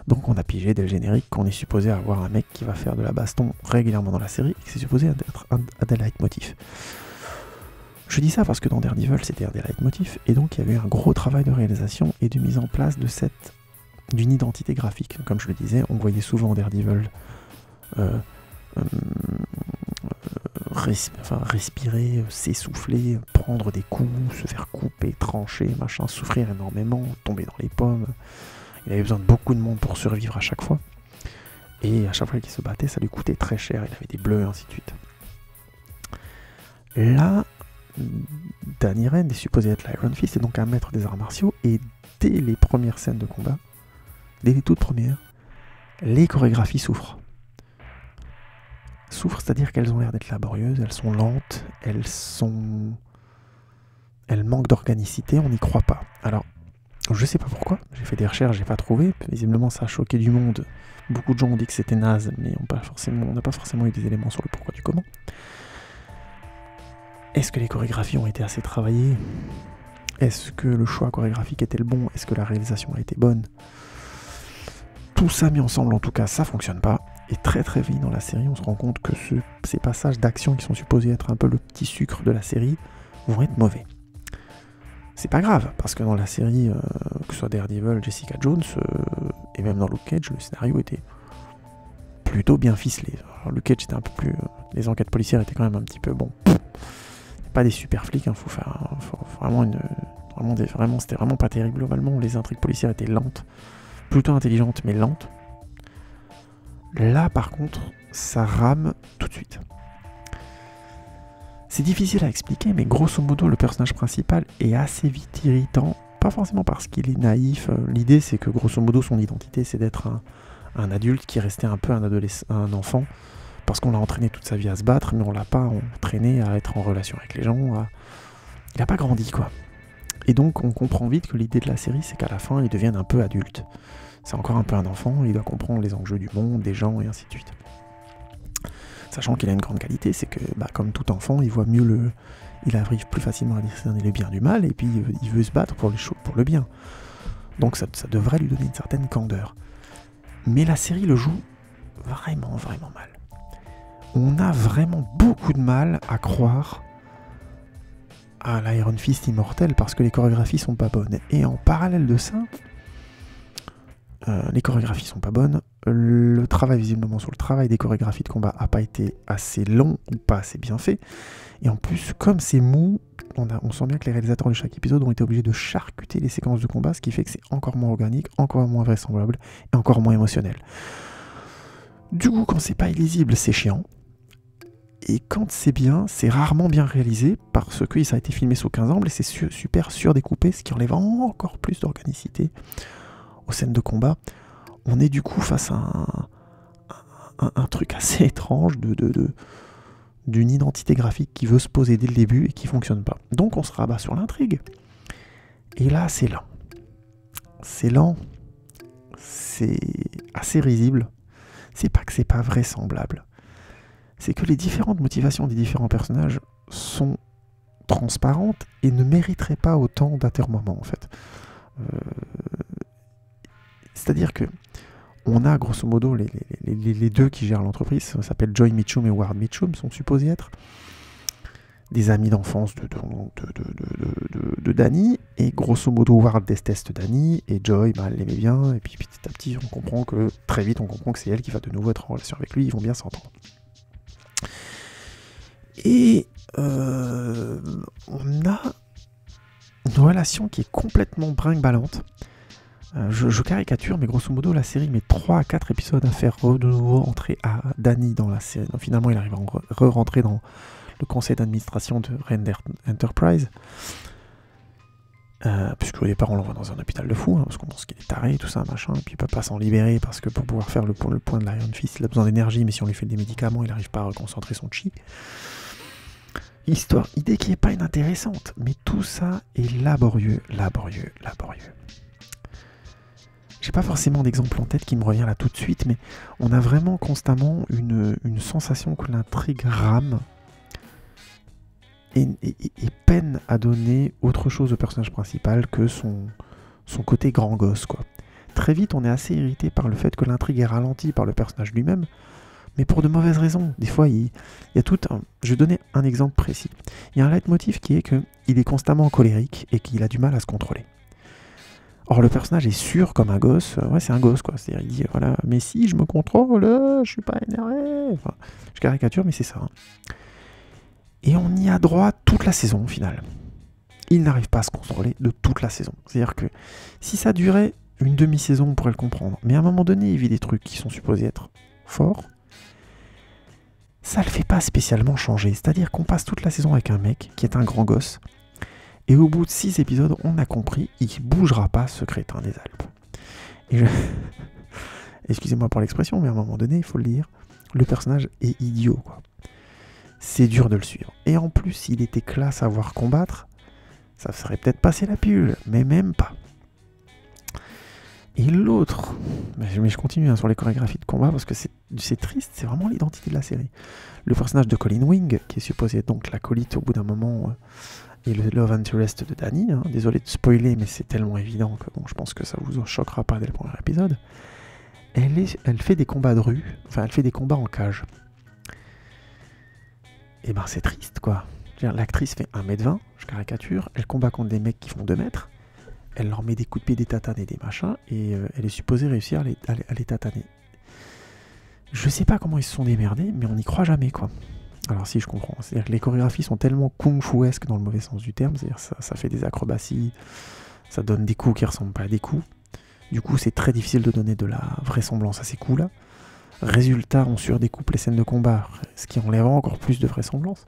Donc on a pigé dès le générique qu'on est supposé avoir un mec qui va faire de la baston régulièrement dans la série, et que c'est supposé être un des leitmotifs. Je dis ça parce que dans Daredevil c'était un des leitmotifs, et donc il y avait eu un gros travail de réalisation et de mise en place d'une identité graphique. Comme je le disais, on voyait souvent Daredevil respirer, s'essouffler, prendre des coups, se faire couper, trancher, machin, souffrir énormément, tomber dans les pommes. Il avait besoin de beaucoup de monde pour survivre à chaque fois. Et à chaque fois qu'il se battait, ça lui coûtait très cher, il avait des bleus et ainsi de suite. Là, Danny Rand est supposé être l'Iron Fist, et donc un maître des arts martiaux, et dès les premières scènes de combat, dès les toutes premières, les chorégraphies souffrent. C'est-à-dire qu'elles ont l'air d'être laborieuses, elles sont lentes, elles manquent d'organicité, on n'y croit pas. Alors, je sais pas pourquoi, j'ai fait des recherches, j'ai pas trouvé, visiblement ça a choqué du monde. Beaucoup de gens ont dit que c'était naze, mais on n'a pas forcément eu des éléments sur le pourquoi du comment. Est-ce que les chorégraphies ont été assez travaillées? Est-ce que le choix chorégraphique était le bon? Est-ce que la réalisation a été bonne? Tout ça mis ensemble, en tout cas, ça fonctionne pas. Et très très vite dans la série, on se rend compte que ces passages d'action qui sont supposés être un peu le petit sucre de la série vont être mauvais. C'est pas grave, parce que dans la série, que ce soit Daredevil, Jessica Jones, et même dans Luke Cage, le scénario était plutôt bien ficelé. Alors, Luke Cage était un peu plus... les enquêtes policières étaient quand même un petit peu... Bon, pas des super flics, hein, faut vraiment c'était vraiment pas terrible globalement. Les intrigues policières étaient lentes, plutôt intelligentes, mais lentes. Là, par contre, ça rame tout de suite. C'est difficile à expliquer, mais grosso modo, le personnage principal est assez vite irritant. Pas forcément parce qu'il est naïf. L'idée, c'est que grosso modo, son identité, c'est d'être un adulte qui est resté un peu un enfant, parce qu'on l'a entraîné toute sa vie à se battre, mais on l'a pas entraîné à être en relation avec les gens. Il n'a pas grandi, quoi. Et donc, on comprend vite que l'idée de la série, c'est qu'à la fin, il devienne un peu adulte. C'est encore un peu un enfant, il doit comprendre les enjeux du monde, des gens, et ainsi de suite. Sachant qu'il a une grande qualité, c'est que, comme tout enfant, il voit mieux il arrive plus facilement à discerner le bien du mal, et puis il veut se battre pour le bien. Donc ça devrait lui donner une certaine candeur. Mais la série le joue vraiment, vraiment mal. On a vraiment beaucoup de mal à croire à l'Iron Fist immortel, parce que les chorégraphies sont pas bonnes. Et en parallèle de ça, les chorégraphies sont pas bonnes, le travail visiblement sur le travail des chorégraphies de combat a pas été assez long ou pas assez bien fait, et en plus comme c'est mou, on sent bien que les réalisateurs de chaque épisode ont été obligés de charcuter les séquences de combat, ce qui fait que c'est encore moins organique, encore moins vraisemblable et encore moins émotionnel. Du coup, quand c'est pas illisible, c'est chiant, et quand c'est bien, c'est rarement bien réalisé, parce que ça a été filmé sous 15 angles et c'est super surdécoupé, ce qui enlève encore plus d'organicité aux scènes de combat. On est du coup face à un truc assez étrange d'une identité graphique qui veut se poser dès le début et qui fonctionne pas. Donc on se rabat sur l'intrigue. Et là, c'est lent. C'est lent. C'est assez risible. C'est pas que c'est pas vraisemblable. C'est que les différentes motivations des différents personnages sont transparentes et ne mériteraient pas autant d'atermoiements, en fait. C'est-à-dire que on a grosso modo les deux qui gèrent l'entreprise, ça s'appelle Joy Mitchum et Ward Mitchum, sont supposés être des amis d'enfance de Danny, et grosso modo Ward déteste Danny, et Joy, elle l'aimait bien, et puis petit à petit très vite on comprend que c'est elle qui va de nouveau être en relation avec lui, ils vont bien s'entendre. Et on a une relation qui est complètement brinque-ballante. Je caricature, mais grosso modo, la série met 3 à 4 épisodes à faire de nouveau entrer à Danny dans la série. Donc, finalement, il arrive à re-rentrer dans le conseil d'administration de Render Enterprise. Puisqu'au départ, on l'envoie dans un hôpital de fous, parce qu'on pense qu'il est taré, tout ça, machin, et puis il peut pas s'en libérer, parce que pour pouvoir faire le point de l'Iron Fist, il a besoin d'énergie, mais si on lui fait des médicaments, il n'arrive pas à reconcentrer son chi. Idée qui n'est pas inintéressante, mais tout ça est laborieux. J'ai pas forcément d'exemple en tête qui me revient là tout de suite, mais on a vraiment constamment une sensation que l'intrigue rame et peine à donner autre chose au personnage principal que son côté grand gosse, quoi. Très vite, on est assez irrité par le fait que l'intrigue est ralentie par le personnage lui-même, mais pour de mauvaises raisons. Des fois, il y a tout un... Je vais donner un exemple précis. Il y a un leitmotiv qui est qu'il est constamment colérique et qu'il a du mal à se contrôler. Or, le personnage est sûr comme un gosse. Ouais, c'est un gosse, quoi. C'est-à-dire, il dit, voilà, mais si, je me contrôle, je suis pas énervé. Enfin, je caricature, mais c'est ça. Hein. Et on y a droit toute la saison, au final. Il n'arrive pas à se contrôler de toute la saison. C'est-à-dire que si ça durait une demi-saison, on pourrait le comprendre. Mais à un moment donné, il vit des trucs qui sont supposés être forts. Ça le fait pas spécialement changer. C'est-à-dire qu'on passe toute la saison avec un mec qui est un grand gosse. Et au bout de 6 épisodes, on a compris, il ne bougera pas, ce crétin des Alpes. Et excusez-moi pour l'expression, mais à un moment donné, il faut le dire, le personnage est idiot, quoi. C'est dur de le suivre. Et en plus, s'il était classe à voir combattre, ça serait peut-être passé la pilule, mais même pas. Et l'autre, mais je continue sur les chorégraphies de combat parce que c'est triste, c'est vraiment l'identité de la série. Le personnage de Colin Wing, qui est supposé être donc l'acolyte au bout d'un moment, et le love interest de Dany, hein. Désolé de spoiler, mais c'est tellement évident que bon, je pense que ça vous choquera pas dès le premier épisode. Elle fait des combats de rue, enfin elle fait des combats en cage. Et ben c'est triste quoi. L'actrice fait 1m20, je caricature, elle combat contre des mecs qui font 2 mètres, elle leur met des coups de pied, des tatanes et des machins, et elle est supposée réussir à les tataner. Je sais pas comment ils se sont démerdés, mais on n'y croit jamais quoi. Alors si, je comprends. C'est-à-dire que les chorégraphies sont tellement kung-fu-esques dans le mauvais sens du terme, c'est-à-dire ça fait des acrobaties, ça donne des coups qui ressemblent pas à des coups. Du coup, c'est très difficile de donner de la vraisemblance à ces coups-là. Résultat, on surdécoupe les scènes de combat, ce qui enlève encore plus de vraisemblance.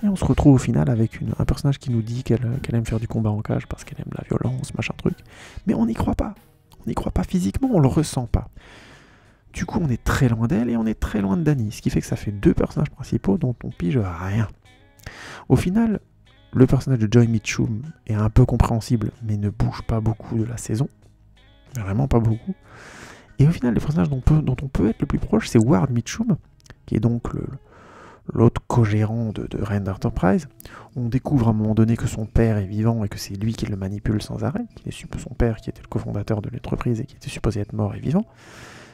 Et on se retrouve au final avec un personnage qui nous dit qu'elle aime faire du combat en cage parce qu'elle aime la violence, machin truc. Mais on n'y croit pas. On n'y croit pas physiquement, on le ressent pas. Du coup, on est très loin d'elle et on est très loin de Dany, ce qui fait que ça fait 2 personnages principaux dont on pige rien. Au final, le personnage de Joy Mitchum est un peu compréhensible, mais ne bouge pas beaucoup de la saison. Vraiment pas beaucoup. Et au final, le personnage dont on peut être le plus proche, c'est Ward Mitchum, qui est donc l'autre co-gérant de Rand Enterprise. On découvre à un moment donné que son père est vivant et que c'est lui qui le manipule sans arrêt. Son père, qui était le cofondateur de l'entreprise et qui était supposé être mort, est vivant,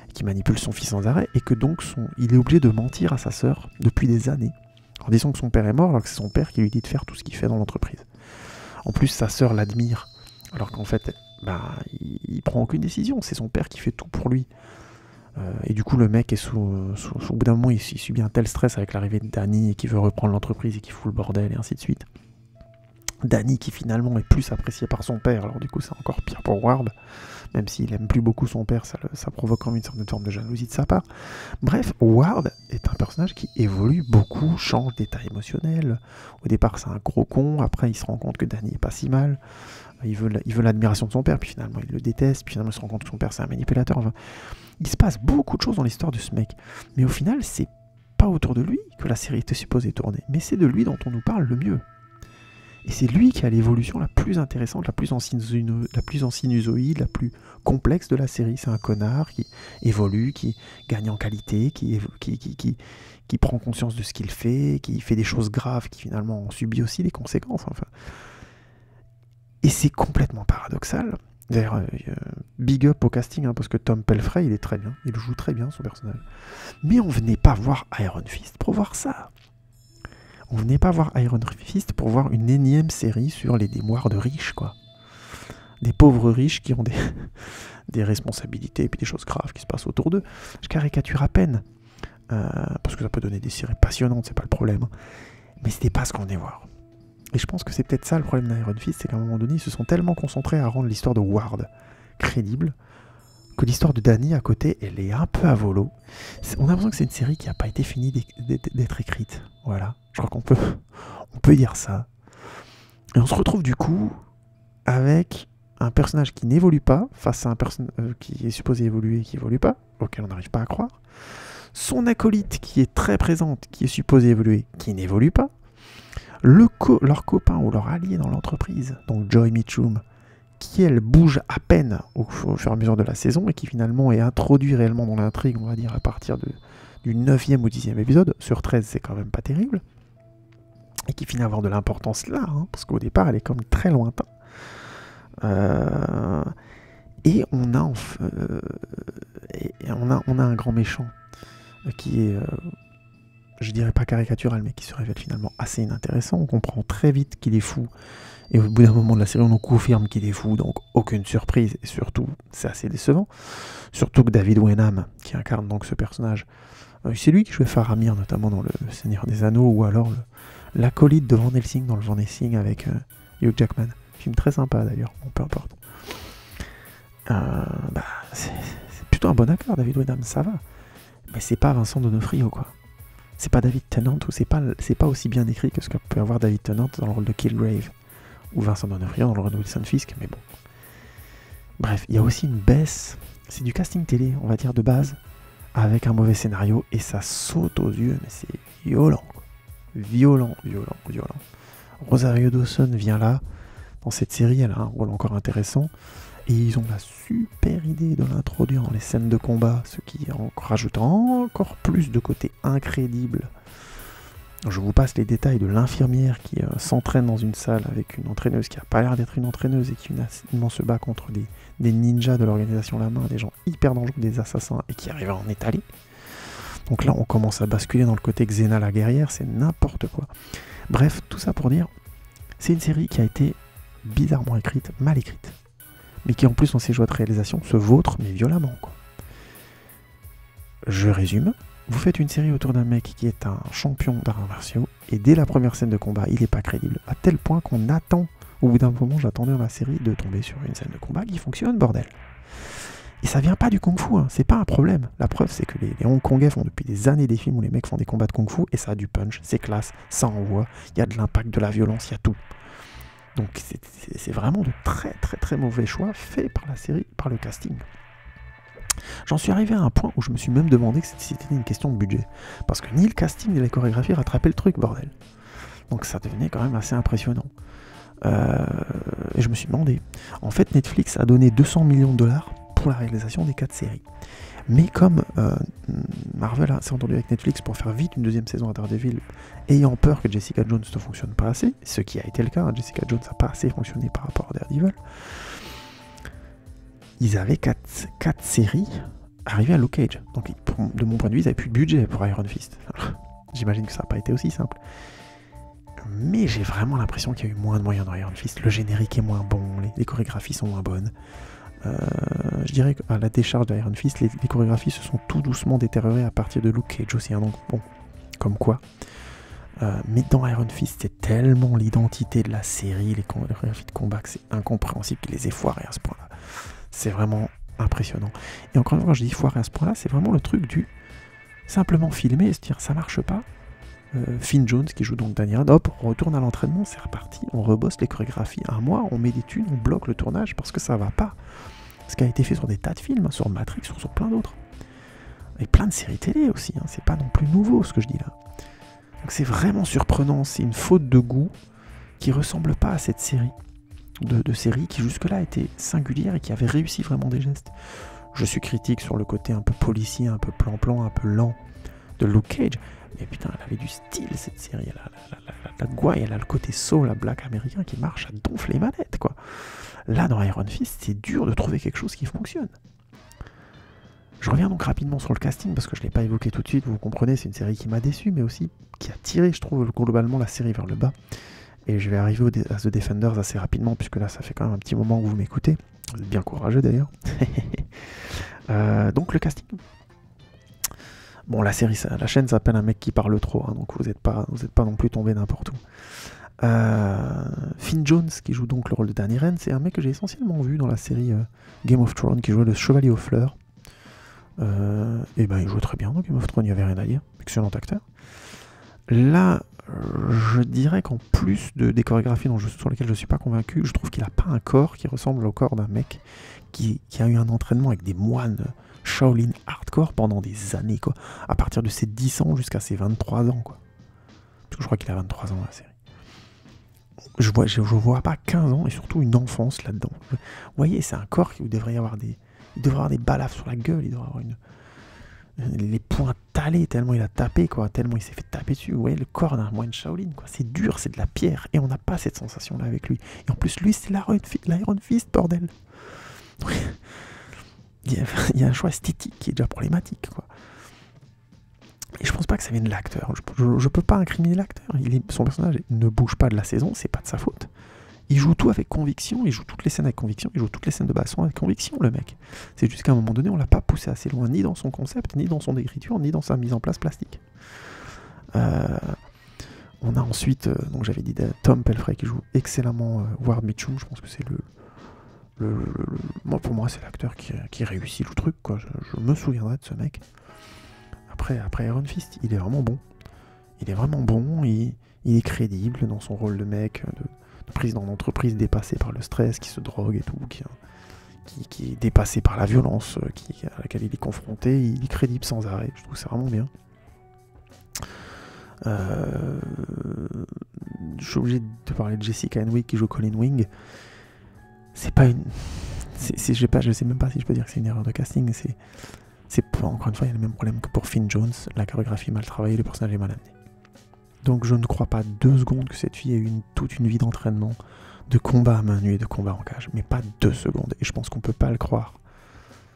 et qui manipule son fils sans arrêt, et que donc il est obligé de mentir à sa sœur depuis des années, en disant que son père est mort, alors que c'est son père qui lui dit de faire tout ce qu'il fait dans l'entreprise. En plus, sa sœur l'admire, alors qu'en fait, il prend aucune décision, c'est son père qui fait tout pour lui. Et du coup, le mec est au bout d'un moment, il subit un tel stress avec l'arrivée de Dany et qui veut reprendre l'entreprise et qui fout le bordel et ainsi de suite. Dany qui finalement est plus apprécié par son père, alors du coup c'est encore pire pour Ward, même s'il aime plus beaucoup son père, ça provoque quand même une certaine forme de jalousie de sa part. Bref, Ward est un personnage qui évolue beaucoup, change d'état émotionnel. Au départ c'est un gros con, après il se rend compte que Dany est pas si mal, il veut l'admiration de son père, puis finalement il le déteste, puis finalement il se rend compte que son père c'est un manipulateur. Enfin, il se passe beaucoup de choses dans l'histoire de ce mec, mais au final c'est pas autour de lui que la série était supposée tourner, mais c'est de lui dont on nous parle le mieux. Et c'est lui qui a l'évolution la plus intéressante, la plus en sinusoïde, la plus complexe de la série. C'est un connard qui évolue, qui gagne en qualité, qui prend conscience de ce qu'il fait, qui fait des choses graves, qui finalement en subit aussi les conséquences. Enfin. Et c'est complètement paradoxal. D'ailleurs, big up au casting, hein, parce que Tom Pelfrey, il est très bien, il joue très bien son personnage. Mais on venait pas voir Iron Fist pour voir ça. On venait pas voir Iron Fist pour voir une énième série sur les démoirs de riches, quoi. Des pauvres riches qui ont des responsabilités et puis des choses graves qui se passent autour d'eux. Je caricature à peine, parce que ça peut donner des séries passionnantes, c'est pas le problème. Mais c'était pas ce qu'on venait voir. Et je pense que c'est peut-être ça le problème d'Iron Fist, c'est qu'à un moment donné, ils se sont tellement concentrés à rendre l'histoire de Ward crédible, que l'histoire de Dany à côté, elle est un peu à volo. On a l'impression que c'est une série qui n'a pas été finie d'être écrite. Voilà, je crois qu'on peut dire ça. Et on se retrouve du coup avec un personnage qui n'évolue pas, face à un personnage qui est supposé évoluer et qui n'évolue pas, auquel on n'arrive pas à croire. Son acolyte qui est très présente, qui est supposé évoluer, qui n'évolue pas. Leur copain ou leur allié dans l'entreprise, donc Joy Mitchum, qui elle bouge à peine au fur et à mesure de la saison et qui finalement est introduit réellement dans l'intrigue, on va dire, à partir du 9e ou 10e épisode. Sur 13, c'est quand même pas terrible. Et qui finit à avoir de l'importance là, hein, parce qu'au départ, elle est comme très lointaine. Et on a un grand méchant qui est, je dirais pas caricatural, mais qui se révèle finalement assez inintéressant. On comprend très vite qu'il est fou. Et au bout d'un moment de la série, on nous confirme qu'il est fou, donc aucune surprise. Et surtout, c'est assez décevant. Surtout que David Wenham, qui incarne donc ce personnage, c'est lui qui jouait Faramir, notamment dans Le Seigneur des Anneaux, ou alors l'acolyte de Van Helsing dans le Van Helsing avec Hugh Jackman. Film très sympa d'ailleurs, bon, peu importe. C'est plutôt un bon acteur, David Wenham, ça va. Mais c'est pas Vincent D'Onofrio, quoi. C'est pas David Tennant, ou c'est pas aussi bien écrit que ce que peut avoir David Tennant dans le rôle de Killgrave, ou Vincent D'Onofrio dans le rôle de Wilson Fisk, mais bon. Bref, il y a aussi une baisse, c'est du casting télé, on va dire, de base, avec un mauvais scénario, et ça saute aux yeux, mais c'est violent, quoi. Violent. Rosario Dawson vient là, dans cette série, elle a un rôle encore intéressant, Et ils ont la super idée de l'introduire dans les scènes de combat, ce qui rajoute encore plus de côté incrédible. Je vous passe les détails de l'infirmière qui s'entraîne dans une salle avec une entraîneuse qui n'a pas l'air d'être une entraîneuse et qui finalement se bat contre des ninjas de l'organisation La Main, des gens hyper dangereux, des assassins, et qui arrivent à en étaler. Donc là, on commence à basculer dans le côté Xena la guerrière, c'est n'importe quoi. Bref, tout ça pour dire, c'est une série qui a été bizarrement écrite, mal écrite, mais qui en plus dans ses choix de réalisation se vautre, mais violemment, quoi. Je résume. Vous faites une série autour d'un mec qui est un champion d'arts martiaux, et dès la première scène de combat, il n'est pas crédible, à tel point qu'on attend, au bout d'un moment, j'attendais dans la série de tomber sur une scène de combat qui fonctionne, bordel. Et ça vient pas du kung-fu, hein. C'est pas un problème. La preuve, c'est que les Hongkongais font depuis des années des films où les mecs font des combats de kung-fu, et ça a du punch, c'est classe, ça envoie, il y a de l'impact, de la violence, il y a tout. Donc c'est vraiment de très très très mauvais choix faits par la série, par le casting. J'en suis arrivé à un point où je me suis même demandé si c'était une question de budget. Parce que ni le casting ni la chorégraphie rattrapaient le truc, bordel. Donc ça devenait quand même assez impressionnant. Et je me suis demandé. En fait, Netflix a donné 200 millions de dollars pour la réalisation des 4 séries. Mais comme Marvel s'est entendu avec Netflix pour faire vite une deuxième saison à Daredevil, ayant peur que Jessica Jones ne fonctionne pas assez, ce qui a été le cas, hein, Jessica Jones n'a pas assez fonctionné par rapport à Daredevil, ils avaient 4 séries arrivées à Luke Cage. Donc de mon point de vue, ils n'avaient plus de budget pour Iron Fist. J'imagine que ça n'a pas été aussi simple. Mais j'ai vraiment l'impression qu'il y a eu moins de moyens dans Iron Fist. Le générique est moins bon, les chorégraphies sont moins bonnes. Je dirais qu'à la décharge d'Iron Fist, les chorégraphies se sont tout doucement détériorées à partir de Luke Cage aussi. Hein, donc bon, comme quoi. Mais dans Iron Fist, c'est tellement l'identité de la série, les chorégraphies de combat, que c'est incompréhensible qu'ils les aient foirées à ce point-là. C'est vraiment impressionnant. Et encore une fois, quand je dis foiré à ce point-là, c'est vraiment le truc du simplement filmer et se dire ça marche pas. Finn Jones qui joue donc Daniel, hop, on retourne à l'entraînement, c'est reparti, on rebosse les chorégraphies. Un mois, on met des thunes, on bloque le tournage parce que ça va pas. Ce qui a été fait sur des tas de films, sur Matrix, sur plein d'autres. Et plein de séries télé aussi, hein. C'est pas non plus nouveau ce que je dis là. Donc c'est vraiment surprenant, c'est une faute de goût qui ressemble pas à cette série. De séries qui jusque-là étaient singulières et qui avaient réussi vraiment des gestes. Je suis critique sur le côté un peu policier, un peu plan-plan, un peu lent de Luke Cage, mais putain, elle avait du style cette série. La gouaille, elle a le côté soul, la black américain qui marche à donfler les manettes, quoi. Là, dans Iron Fist, c'est dur de trouver quelque chose qui fonctionne. Je reviens donc rapidement sur le casting parce que je ne l'ai pas évoqué tout de suite, vous comprenez, c'est une série qui m'a déçu, mais aussi qui a tiré, je trouve, globalement la série vers le bas. Et je vais arriver à The Defenders assez rapidement, puisque là, ça fait quand même un petit moment que vous m'écoutez. Vous êtes bien courageux d'ailleurs. Donc le casting. Bon, la chaîne s'appelle Un mec qui parle trop, hein, donc vous n'êtes pas non plus tombé n'importe où. Finn Jones, qui joue donc le rôle de Danny Rand, c'est un mec que j'ai essentiellement vu dans la série Game of Thrones, qui jouait le Chevalier aux Fleurs. Et ben il jouait très bien dans Game of Thrones, il n'y avait rien à dire. Excellent acteur. Là, je dirais qu'en plus des chorégraphies sur lesquelles je ne suis pas convaincu, je trouve qu'il n'a pas un corps qui ressemble au corps d'un mec qui a eu un entraînement avec des moines Shaolin hardcore pendant des années, quoi. À partir de ses 10 ans jusqu'à ses 23 ans, quoi. Parce que je crois qu'il a 23 ans dans la série. Je vois pas 15 ans et surtout une enfance là-dedans. Vous voyez, c'est un corps où il devrait y avoir des balafres sur la gueule, il devrait avoir les poings talés tellement il a tapé, quoi, tellement il s'est fait taper dessus. Vous voyez le corps d'un moine Shaolin, quoi. C'est dur, c'est de la pierre et on n'a pas cette sensation-là avec lui. Et en plus, lui, c'est l'Iron Fist, bordel. Il y a un choix esthétique qui est déjà problématique, quoi. Et je pense pas que ça vienne de l'acteur. Je peux pas incriminer l'acteur. Son personnage ne bouge pas de la saison, c'est pas de sa faute. Il joue tout avec conviction, il joue toutes les scènes avec conviction, il joue toutes les scènes de baston avec conviction, le mec. C'est juste qu'à un moment donné, on l'a pas poussé assez loin, ni dans son concept, ni dans son écriture, ni dans sa mise en place plastique. On a ensuite, donc j'avais dit Tom Pelfrey qui joue excellemment Ward Mitchum. Je pense que c'est pour moi, c'est l'acteur qui réussit le truc, quoi. Je me souviendrai de ce mec. Après Iron Fist, il est vraiment bon. Il est vraiment bon, il est crédible dans son rôle de mec, de président d'entreprise dépassé par le stress, qui se drogue et tout, qui est dépassé par la violence à laquelle il est confronté. Il est crédible sans arrêt, je trouve ça vraiment bien. Je suis obligé de parler de Jessica Henwick qui joue Colleen Wing. C'est pas je sais même pas si je peux dire que c'est une erreur de casting. Encore une fois, il y a le même problème que pour Finn Jones. La chorégraphie est mal travaillée, le personnage est mal amené. Donc je ne crois pas 2 secondes que cette fille ait eu toute une vie d'entraînement, de combat à main nue et de combat en cage. Mais pas 2 secondes. Et je pense qu'on peut pas le croire.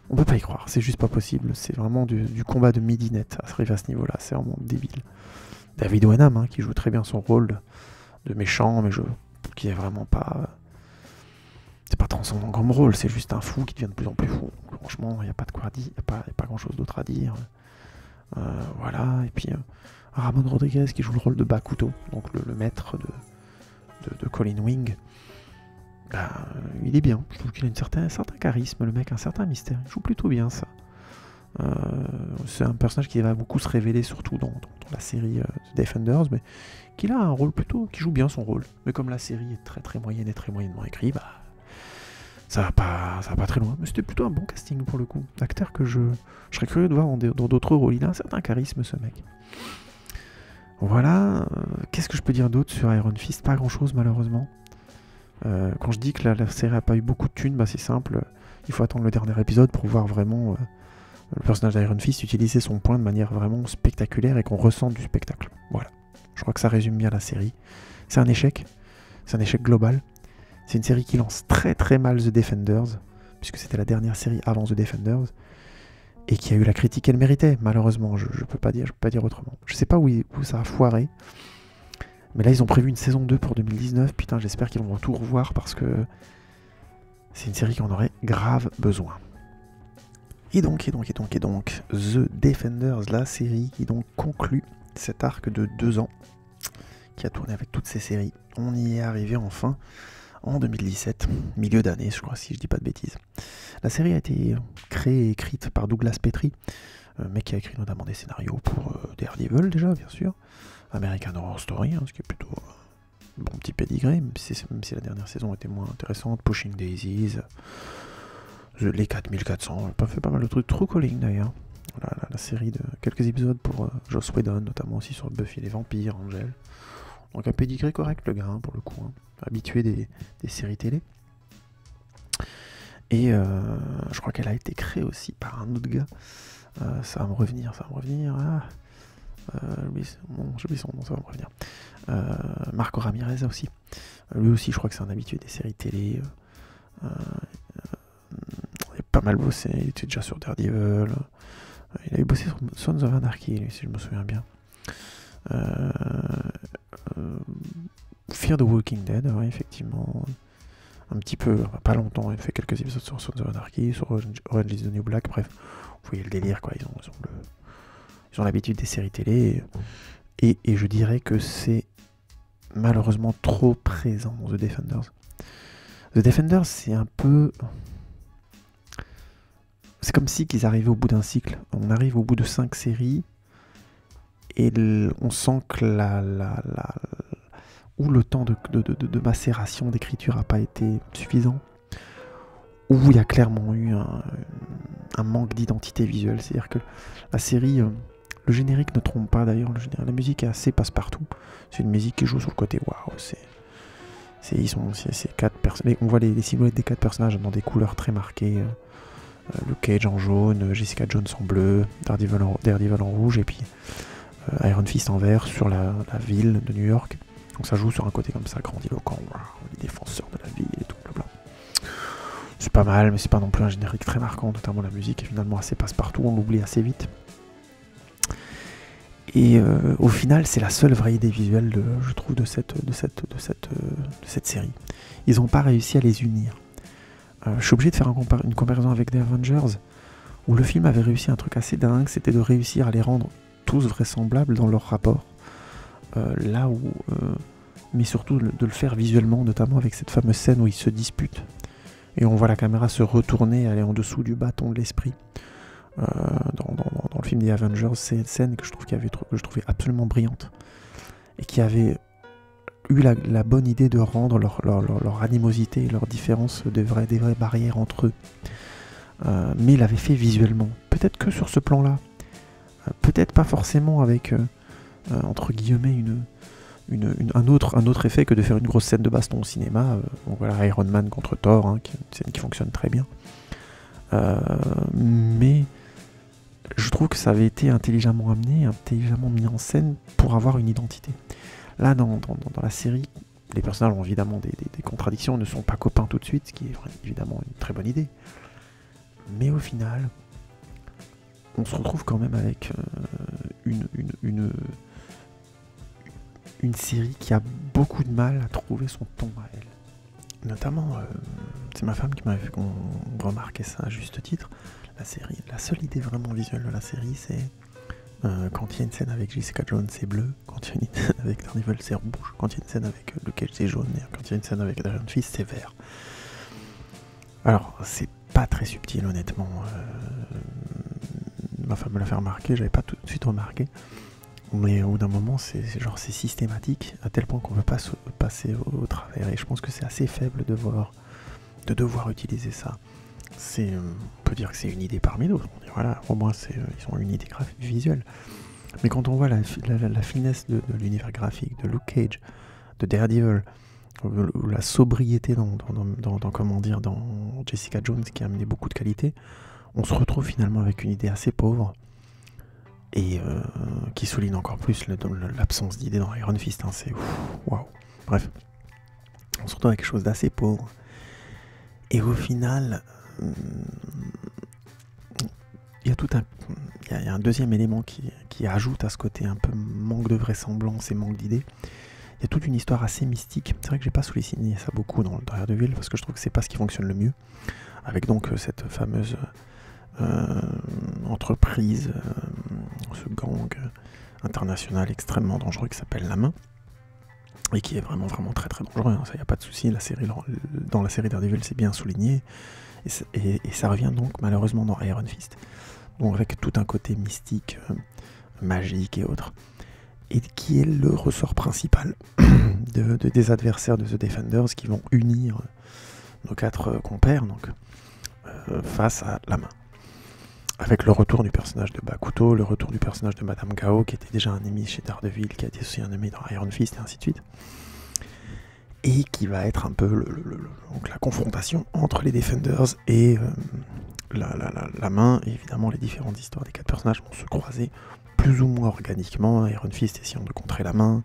On peut pas y croire, c'est juste pas possible. C'est vraiment du combat de midinette à ce niveau-là. C'est vraiment débile. David Wenham, hein, qui joue très bien son rôle de méchant, mais qui est vraiment pas... C'est pas transcendant comme rôle, c'est juste un fou qui devient de plus en plus fou. Franchement, il n'y a pas de quoi dire, il n'y a pas grand-chose d'autre à dire. Voilà, et puis Ramon Rodriguez qui joue le rôle de Bakuto, donc le maître de Colin Wing. Il est bien, je trouve qu'il a un certain charisme, le mec, un certain mystère. Il joue plutôt bien ça. C'est un personnage qui va beaucoup se révéler, surtout dans la série The Defenders, mais qu'il a un rôle qui joue bien son rôle. Mais comme la série est très très moyenne et très moyennement écrite, ça va pas très loin. Mais c'était plutôt un bon casting pour le coup. Acteur que je serais curieux de voir dans d'autres rôles. Il a un certain charisme, ce mec. Voilà. Qu'est-ce que je peux dire d'autre sur Iron Fist? Pas grand chose malheureusement. Quand je dis que la série a pas eu beaucoup de thunes, c'est simple. Il faut attendre le dernier épisode pour voir vraiment le personnage d'Iron Fist utiliser son point de manière vraiment spectaculaire et qu'on ressente du spectacle. Voilà. Je crois que ça résume bien la série. C'est un échec. C'est un échec global. C'est une série qui lance très très mal The Defenders, puisque c'était la dernière série avant The Defenders, et qui a eu la critique qu'elle méritait, malheureusement. Je peux pas dire autrement. Je sais pas où ça a foiré, mais là ils ont prévu une saison 2 pour 2019. Putain, j'espère qu'ils vont tout revoir parce que c'est une série qui en aurait grave besoin. Et donc, The Defenders, la série qui donc conclut cet arc de 2 ans, qui a tourné avec toutes ces séries. On y est arrivé enfin en 2017, milieu d'année, je crois, si je dis pas de bêtises. La série a été créée et écrite par Douglas Petrie, mec qui a écrit notamment des scénarios pour Daredevil déjà, bien sûr, American Horror Story, ce qui est plutôt bon petit pédigré, même si la dernière saison était moins intéressante, Pushing Daisies, les 4400, pas fait pas mal de trucs, True Calling d'ailleurs, la série de quelques épisodes pour Joss Whedon, notamment aussi sur Buffy les vampires, Angel. Donc un pédigré correct le gars, pour le coup, habitué des séries télé. Et je crois qu'elle a été créée aussi par un autre gars. Ça va me revenir. J'oublie son nom, ça va me revenir. Marco Ramirez aussi. Lui aussi, je crois que c'est un habitué des séries télé. Il a pas mal bossé, il était déjà sur Daredevil. Il avait bossé sur Sons of Anarchy, lui, si je me souviens bien. Fear the Walking Dead, ouais, effectivement. Un petit peu, pas longtemps, il fait quelques épisodes sur Sons of Anarchy, sur Orange is the New Black, bref, vous voyez le délire, quoi. Ils ont l'habitude des séries télé, et je dirais que c'est malheureusement trop présent dans The Defenders. The Defenders, c'est un peu... C'est comme si qu'ils arrivaient au bout d'un cycle. On arrive au bout de 5 séries, et on sent que le temps de macération, d'écriture n'a pas été suffisant, où il y a clairement eu un manque d'identité visuelle. C'est-à-dire que la série, le générique ne trompe pas d'ailleurs, la musique est assez passe-partout. C'est une musique qui joue sur le côté waouh. C'est 4 personnages. On voit les silhouettes des 4 personnages dans des couleurs très marquées. Luke Cage en jaune, Jessica Jones en bleu, Daredevil en rouge, et puis Iron Fist en vert sur la ville de New York. Donc ça joue sur un côté comme ça, grandiloquent, les défenseurs de la ville et tout, blablabla. C'est pas mal, mais c'est pas non plus un générique très marquant, notamment la musique est finalement assez passe-partout, on l'oublie assez vite. Et au final, c'est la seule vraie idée visuelle, je trouve, de cette série. Ils n'ont pas réussi à les unir. Je suis obligé de faire une comparaison avec The Avengers, où le film avait réussi un truc assez dingue, c'était de réussir à les rendre tous vraisemblables dans leur rapport. Mais surtout de le faire visuellement, notamment avec cette fameuse scène où ils se disputent et on voit la caméra se retourner et aller en dessous du bâton de l'esprit. Dans le film des Avengers, c'est une scène que je trouvais absolument brillante et qui avait eu la bonne idée de rendre leur animosité et leur différence des vraies barrières entre eux, mais il l'avait fait visuellement, peut-être que sur ce plan là, peut-être pas forcément avec entre guillemets un autre effet que de faire une grosse scène de baston au cinéma. Donc voilà, Iron Man contre Thor, hein, qui est une scène qui fonctionne très bien. Mais je trouve que ça avait été intelligemment amené, intelligemment mis en scène pour avoir une identité. Là, dans la série, les personnages ont évidemment des contradictions, ne sont pas copains tout de suite, ce qui est évidemment une très bonne idée. Mais au final, on se retrouve quand même avec une série qui a beaucoup de mal à trouver son ton à elle. Notamment, c'est ma femme qui m'avait fait remarquer ça à juste titre. La seule idée vraiment visuelle de la série, c'est quand il y a une scène avec Jessica Jones, c'est bleu. Quand il y a une scène avec Daredevil, c'est rouge. Quand il y a une scène avec Luke Cage, c'est jaune. Et quand il y a une scène avec Iron Fist, c'est vert. Alors, c'est pas très subtil, honnêtement. Ma femme me l'a fait remarquer, j'avais pas tout de suite remarqué. Mais au bout d'un moment, c'est systématique, à tel point qu'on ne veut pas passer au travers. Et je pense que c'est assez faible de devoir utiliser ça. On peut dire que c'est une idée parmi d'autres. Voilà, au moins ils ont une idée visuelle. Mais quand on voit la finesse de l'univers graphique de Luke Cage, de Daredevil, ou la sobriété dans Jessica Jones qui a amené beaucoup de qualité, on se retrouve finalement avec une idée assez pauvre et qui souligne encore plus l'absence d'idée dans Iron Fist. Hein, c'est waouh. Bref, on se retrouve avec quelque chose d'assez pauvre. Et au final, il y a un deuxième élément qui ajoute à ce côté un peu manque de vraisemblance et manque d'idées. Il y a toute une histoire assez mystique. C'est vrai que j'ai pas souligné ça beaucoup dans Daredevil parce que je trouve que c'est pas ce qui fonctionne le mieux. Avec donc cette fameuse entreprise, ce gang international extrêmement dangereux qui s'appelle La Main et qui est vraiment très très dangereux, hein, ça y a pas de souci. Dans la série Daredevil c'est bien souligné et ça revient donc malheureusement dans Iron Fist, donc avec tout un côté mystique, magique et autres, et qui est le ressort principal des adversaires de The Defenders qui vont unir nos 4 compères donc, face à La Main. Avec le retour du personnage de Bakuto, le retour du personnage de Madame Gao, qui était déjà un ennemi chez Daredevil, qui a été aussi un ennemi dans Iron Fist, et ainsi de suite. Et qui va être un peu donc la confrontation entre les Defenders et la Main. Et évidemment, les différentes histoires des 4 personnages vont se croiser plus ou moins organiquement. Iron Fist essayant de contrer La Main.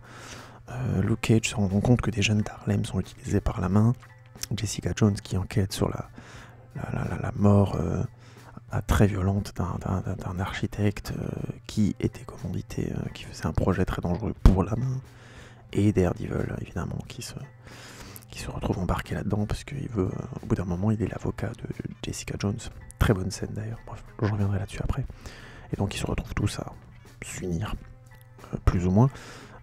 Luke Cage se rendant compte que des jeunes d'Harlem sont utilisés par La Main. Jessica Jones qui enquête sur la mort très violente d'un architecte qui était commandité, qui faisait un projet très dangereux pour La Main, et Daredevil évidemment qui se retrouve embarqué là-dedans parce qu'il veut, au bout d'un moment il est l'avocat de Jessica Jones, très bonne scène d'ailleurs, bref, je reviendrai là-dessus après, et donc ils se retrouvent tous à s'unir, plus ou moins,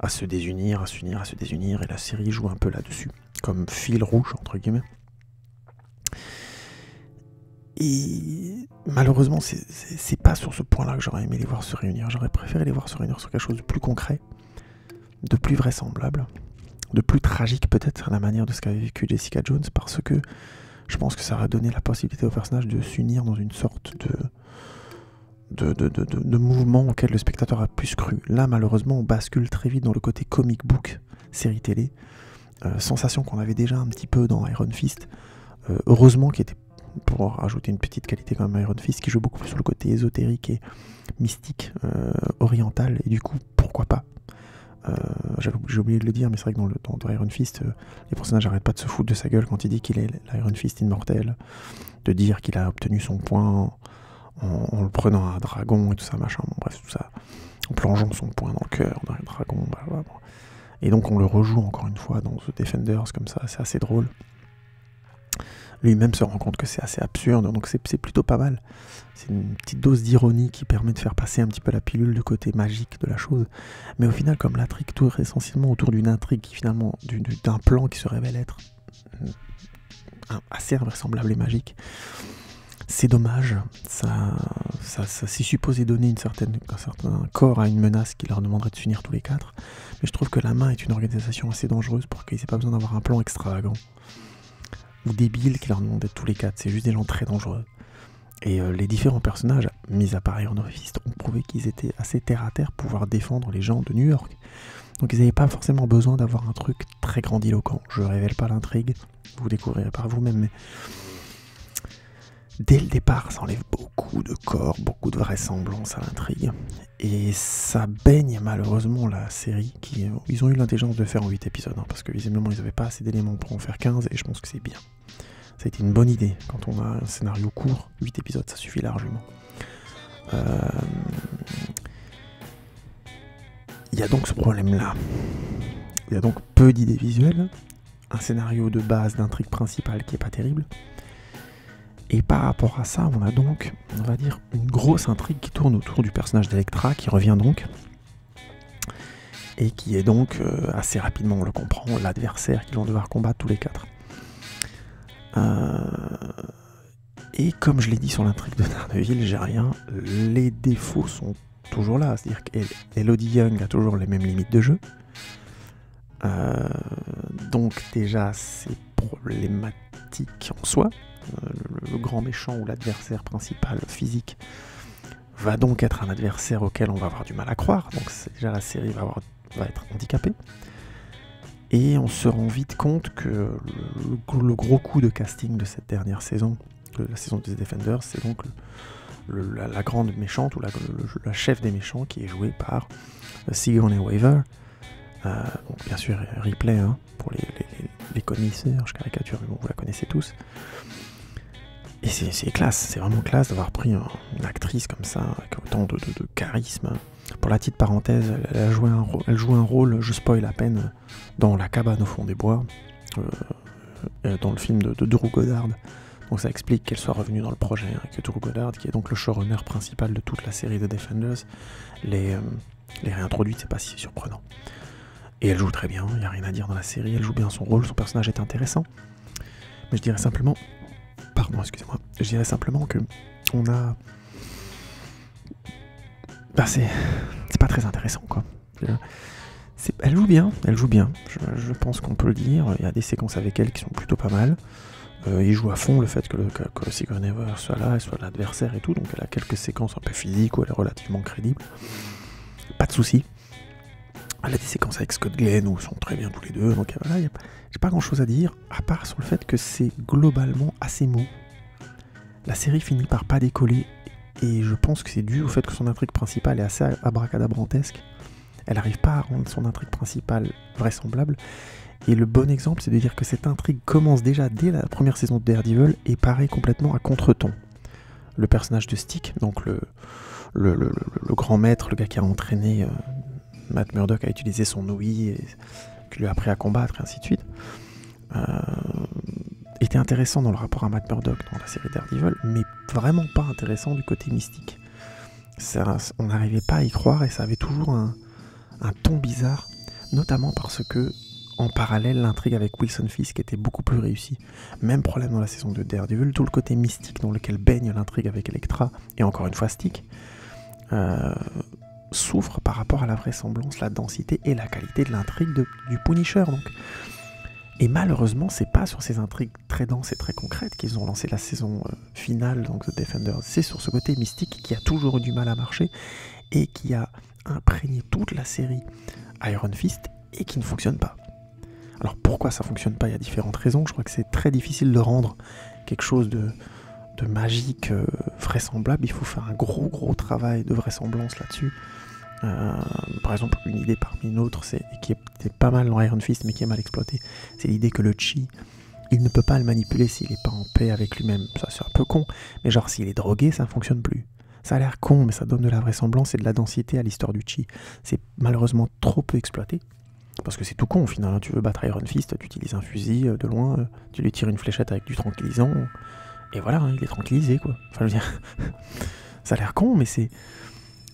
à se désunir, à s'unir, à se désunir, et la série joue un peu là-dessus, comme fil rouge entre guillemets. Et malheureusement, c'est pas sur ce point-là que j'aurais aimé les voir se réunir. J'aurais préféré les voir se réunir sur quelque chose de plus concret, de plus vraisemblable, de plus tragique peut-être à la manière de ce qu'avait vécu Jessica Jones, parce que je pense que ça aurait donné la possibilité au personnage de s'unir dans une sorte de mouvement auquel le spectateur a plus cru. Là, malheureusement, on bascule très vite dans le côté comic book, série télé, sensation qu'on avait déjà un petit peu dans Iron Fist, heureusement qui était, pour rajouter une petite qualité quand même à Iron Fist, qui joue beaucoup plus sur le côté ésotérique et mystique, oriental, et du coup, pourquoi pas. J'ai oublié de le dire, mais c'est vrai que dans Iron Fist, les personnages n'arrêtent pas de se foutre de sa gueule quand il dit qu'il est l'Iron Fist immortel, de dire qu'il a obtenu son point en le prenant à un dragon et tout ça, machin, bon, bref, tout ça, en plongeant son poing dans le cœur d'un dragon, bah, bon. Et donc on le rejoue encore une fois dans The Defenders, comme ça, c'est assez drôle. Lui-même se rend compte que c'est assez absurde, donc c'est plutôt pas mal. C'est une petite dose d'ironie qui permet de faire passer un petit peu la pilule du côté magique de la chose. Mais au final, comme l'intrigue tourne essentiellement autour d'une intrigue qui finalement, d'un plan qui se révèle être assez invraisemblable et magique, c'est dommage. Ça s'est supposé donner un certain corps à une menace qui leur demanderait de s'unir tous les 4. Mais je trouve que La Main est une organisation assez dangereuse pour qu'ils n'aient pas besoin d'avoir un plan extravagant ou débile qui leur demande d'être tous les 4, c'est juste des gens très dangereux. Et les différents personnages, mis à part Iron Fist, ont prouvé qu'ils étaient assez terre à terre pour pouvoir défendre les gens de New York. Donc ils n'avaient pas forcément besoin d'avoir un truc très grandiloquent. Je ne révèle pas l'intrigue, vous découvrirez par vous-même, mais dès le départ, ça enlève beaucoup de corps, beaucoup de vraisemblance à l'intrigue. Et ça baigne malheureusement la série, ils ont eu l'intelligence de faire en 8 épisodes, hein, parce que visiblement ils n'avaient pas assez d'éléments pour en faire 15, et je pense que c'est bien. Ça a été une bonne idée, quand on a un scénario court, 8 épisodes, ça suffit largement. Il y a donc ce problème-là. Il y a donc peu d'idées visuelles, un scénario de base d'intrigue principale qui n'est pas terrible, et par rapport à ça, on a donc, on va dire, une grosse intrigue qui tourne autour du personnage d'Electra, qui revient donc, et qui est donc, assez rapidement, on le comprend, l'adversaire qu'ils vont devoir combattre tous les 4. Et comme je l'ai dit sur l'intrigue de Daredevil, j'ai rien, les défauts sont toujours là, c'est-à-dire qu'Elodie Young a toujours les mêmes limites de jeu, donc déjà c'est problématique en soi. Le grand méchant ou l'adversaire principal physique va donc être un adversaire auquel on va avoir du mal à croire, donc déjà la série va être handicapée. Et on se rend vite compte que le gros coup de casting de cette dernière saison, de la saison des Defenders, c'est donc la grande méchante ou la chef des méchants qui est jouée par Sigourney Weaver. Donc bien sûr Ripley, hein, pour les connaisseurs, je caricature, mais bon, vous la connaissez tous. Et c'est classe, c'est vraiment classe d'avoir pris une actrice comme ça, avec autant de charisme. Pour la petite parenthèse, elle joue un rôle, je spoil à peine, dans La cabane au fond des bois, dans le film de Drew Goddard. Donc ça explique qu'elle soit revenue dans le projet, hein, que Drew Goddard, qui est donc le showrunner principal de toute la série de Defenders, les réintroduite, c'est pas si surprenant. Et elle joue très bien, il n'y a rien à dire dans la série, elle joue bien son rôle, son personnage est intéressant. Mais je dirais simplement... Pardon, excusez-moi. Je dirais simplement que on a... Bah c'est pas très intéressant, quoi. Elle joue bien, je pense qu'on peut le dire. Il y a des séquences avec elle qui sont plutôt pas mal. Il joue à fond le fait que Sigourney Weaver soit là, elle soit l'adversaire et tout, donc elle a quelques séquences un peu physiques où elle est relativement crédible. Pas de soucis. Elle a des séquences avec Scott Glenn où ils sont très bien tous les deux, donc voilà, j'ai pas grand chose à dire, à part sur le fait que c'est globalement assez mou. La série finit par pas décoller, et je pense que c'est dû au fait que son intrigue principale est assez abracadabrantesque. Elle n'arrive pas à rendre son intrigue principale vraisemblable, et le bon exemple c'est de dire que cette intrigue commence déjà dès la première saison de Daredevil et paraît complètement à contre-ton. Le personnage de Stick, donc le grand maître, le gars qui a entraîné... Matt Murdock a utilisé son ouïe et qui lui a appris à combattre et ainsi de suite, était intéressant dans le rapport à Matt Murdock dans la série Daredevil, mais vraiment pas intéressant du côté mystique. On n'arrivait pas à y croire et ça avait toujours un ton bizarre, notamment parce que en parallèle l'intrigue avec Wilson Fisk était beaucoup plus réussie. Même problème dans la saison de Daredevil, tout le côté mystique dans lequel baigne l'intrigue avec Elektra et encore une fois Stick, souffre par rapport à la vraisemblance, la densité et la qualité de l'intrigue du Punisher. Donc. Et malheureusement, c'est pas sur ces intrigues très denses et très concrètes qu'ils ont lancé la saison finale, donc The Defenders. C'est sur ce côté mystique qui a toujours eu du mal à marcher et qui a imprégné toute la série Iron Fist et qui ne fonctionne pas. Alors pourquoi ça fonctionne pas? Il y a différentes raisons. Je crois que c'est très difficile de rendre quelque chose de magique vraisemblable. Il faut faire un gros travail de vraisemblance là-dessus. Par exemple, une idée parmi une autre, qui était pas mal dans Iron Fist mais qui est mal exploitée, c'est l'idée que le chi, il ne peut pas le manipuler s'il n'est pas en paix avec lui-même. Ça c'est un peu con, mais genre s'il est drogué, ça ne fonctionne plus. Ça a l'air con, mais ça donne de la vraisemblance et de la densité à l'histoire du chi. C'est malheureusement trop peu exploité, parce que c'est tout con au final, hein. Tu veux battre Iron Fist, tu utilises un fusil de loin, tu lui tires une fléchette avec du tranquillisant, et voilà, hein, il est tranquillisé, quoi. Enfin, je veux dire, ça a l'air con, mais c'est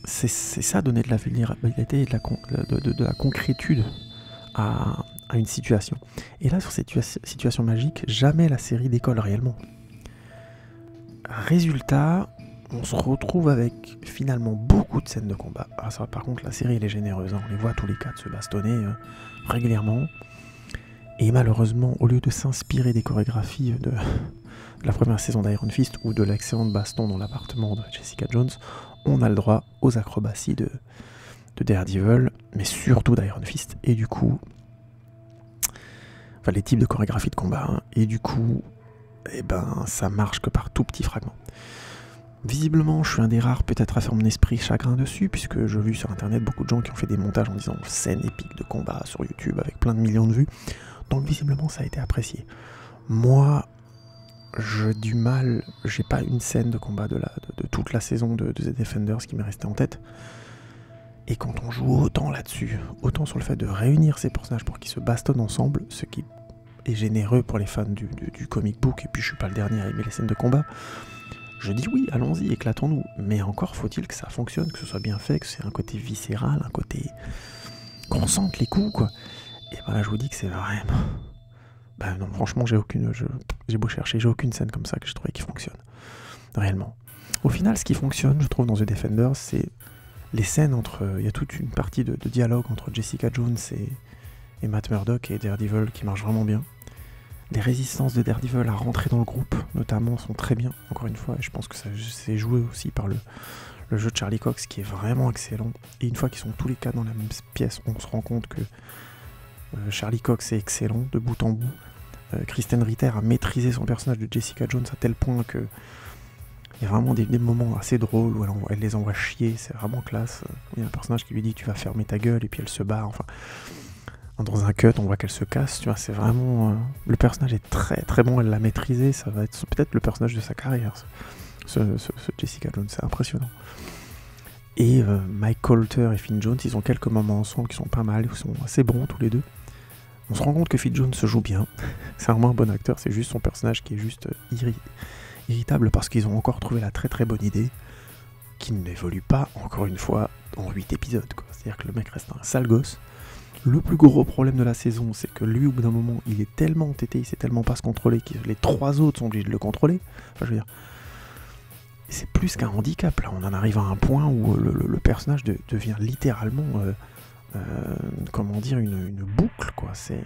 ça, donner de la vulnérabilité et de la concrétude à une situation. Et là, sur cette situation magique, jamais la série décolle réellement. Résultat, on se retrouve avec finalement beaucoup de scènes de combat. Ah, ça, par contre, la série elle est généreuse, hein. On les voit tous les quatre se bastonner régulièrement. Et malheureusement, au lieu de s'inspirer des chorégraphies de la première saison d'Iron Fist ou de l'excellente baston dans l'appartement de Jessica Jones, on a le droit aux acrobaties de Daredevil, mais surtout d'Iron Fist, et du coup, enfin les types de chorégraphie de combat, hein, et du coup, ça marche que par tout petits fragments. Visiblement, je suis un des rares peut-être à faire mon esprit chagrin dessus, puisque j'ai vu sur internet beaucoup de gens qui ont fait des montages en disant scène épique de combat sur YouTube avec plein de millions de vues, donc visiblement ça a été apprécié. Moi, j'ai pas une scène de combat de toute la saison de The Defenders qui m'est restée en tête. Et quand on joue autant là-dessus, autant sur le fait de réunir ces personnages pour qu'ils se bastonnent ensemble, ce qui est généreux pour les fans du comic book, et puis je suis pas le dernier à aimer les scènes de combat, je dis oui, allons-y, éclatons-nous. Mais encore faut-il que ça fonctionne, que ce soit bien fait, que c'est un côté viscéral, un côté qu'on sente les coups, quoi. Et là, je vous dis que c'est vraiment... non, franchement, j'ai beau chercher, j'ai aucune scène comme ça que je trouvais qui fonctionne. Réellement. Au final, ce qui fonctionne, je trouve, dans The Defenders, c'est les scènes entre... Il y a toute une partie de dialogue entre Jessica Jones et Matt Murdock et Daredevil qui marche vraiment bien. Les résistances de Daredevil à rentrer dans le groupe, notamment, sont très bien, encore une fois, et je pense que ça s'est joué aussi par le jeu de Charlie Cox, qui est vraiment excellent. Et une fois qu'ils sont tous les 4 dans la même pièce, on se rend compte que Charlie Cox est excellent, de bout en bout. Kristen Ritter a maîtrisé son personnage de Jessica Jones à tel point que il y a vraiment des moments assez drôles où elle les envoie chier, c'est vraiment classe. Il y a un personnage qui lui dit tu vas fermer ta gueule, et puis elle se barre, enfin... Dans un cut, on voit qu'elle se casse, tu vois, c'est vraiment... le personnage est très très bon, elle l'a maîtrisé, ça va être peut-être le personnage de sa carrière, ce Jessica Jones, c'est impressionnant. Et Mike Colter et Finn Jones, ils ont quelques moments ensemble qui sont pas mal, ils sont assez bons tous les deux. On se rend compte que Finn Jones se joue bien, c'est vraiment un bon acteur, c'est juste son personnage qui est juste irritable parce qu'ils ont encore trouvé la très très bonne idée, qui n'évolue pas, encore une fois, en 8 épisodes, quoi. C'est-à-dire que le mec reste un sale gosse. Le plus gros problème de la saison, c'est que lui, au bout d'un moment, il est tellement entêté, il sait tellement pas se contrôler que les 3 autres sont obligés de le contrôler. Enfin, je veux dire, c'est plus qu'un handicap, là. On en arrive à un point où le personnage devient littéralement, comment dire, une boucle, quoi. C'est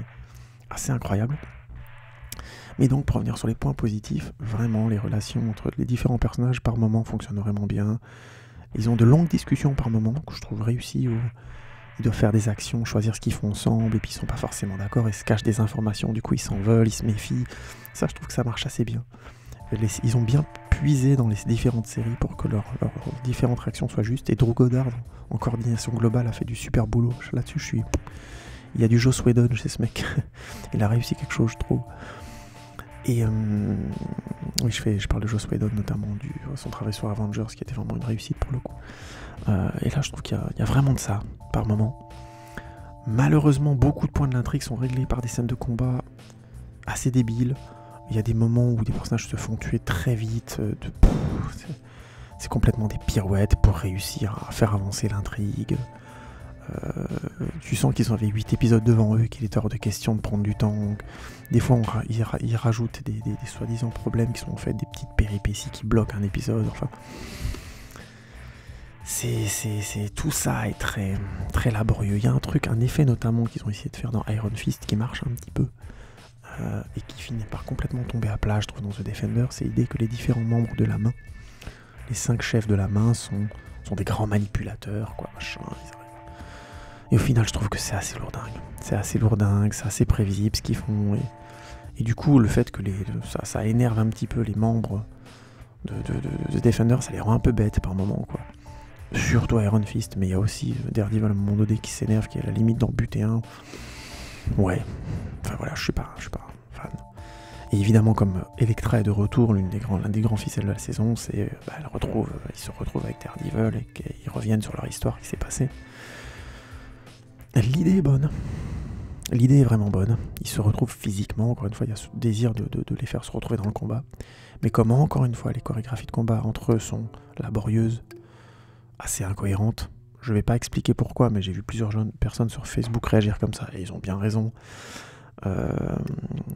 assez incroyable. Mais donc, pour revenir sur les points positifs, vraiment, les relations entre les différents personnages, par moment, fonctionnent vraiment bien. Ils ont de longues discussions par moment, que je trouve réussies, où ils doivent faire des actions, choisir ce qu'ils font ensemble, et puis ils sont pas forcément d'accord, ils se cachent des informations, du coup ils s'en veulent, ils se méfient. Ça, je trouve que ça marche assez bien. Ils ont bien puisé dans les différentes séries pour que leurs différentes réactions soient justes, et Drew Goddard, en coordination globale, a fait du super boulot. Là-dessus, il y a du Joss Whedon chez ce mec. Il a réussi quelque chose, je trouve. Et oui, je parle de Joss Whedon, notamment son travail sur Avengers, qui était vraiment une réussite pour le coup. Et là, je trouve qu'il y a vraiment de ça, par moment. Malheureusement, beaucoup de points de l'intrigue sont réglés par des scènes de combat assez débiles. Il y a des moments où des personnages se font tuer très vite. C'est complètement des pirouettes pour réussir à faire avancer l'intrigue. Tu sens qu'ils avaient 8 épisodes devant eux, qu'il est hors de question de prendre du temps. Des fois, ils rajoutent des soi-disant problèmes qui sont en fait des petites péripéties qui bloquent un épisode. Enfin, tout ça est très, très laborieux. Il y a un effet notamment qu'ils ont essayé de faire dans Iron Fist qui marche un petit peu et qui finit par complètement tomber à plat, je trouve, dans The Defender. C'est l'idée que les différents membres de la main, les 5 chefs de la main, sont des grands manipulateurs, quoi, machin. Et au final, je trouve que c'est assez lourdingue. C'est assez prévisible ce qu'ils font. Et du coup, le fait que ça énerve un petit peu les membres de Defender, ça les rend un peu bêtes par moment, quoi. Surtout Iron Fist, mais il y a aussi Daredevil à un moment donné qui s'énerve, qui est à la limite d'en buter un. Ouais. Enfin voilà, je suis pas fan. Et évidemment, comme Elektra est de retour, l'un des grands ficelles de la saison, c'est ils se retrouvent avec Daredevil et qu'ils reviennent sur leur histoire qui s'est passée. L'idée est bonne. L'idée est vraiment bonne. Ils se retrouvent physiquement, encore une fois, il y a ce désir de les faire se retrouver dans le combat. Mais comment, encore une fois, les chorégraphies de combat entre eux sont laborieuses, assez incohérentes. Je vais pas expliquer pourquoi, mais j'ai vu plusieurs personnes sur Facebook réagir comme ça, et ils ont bien raison.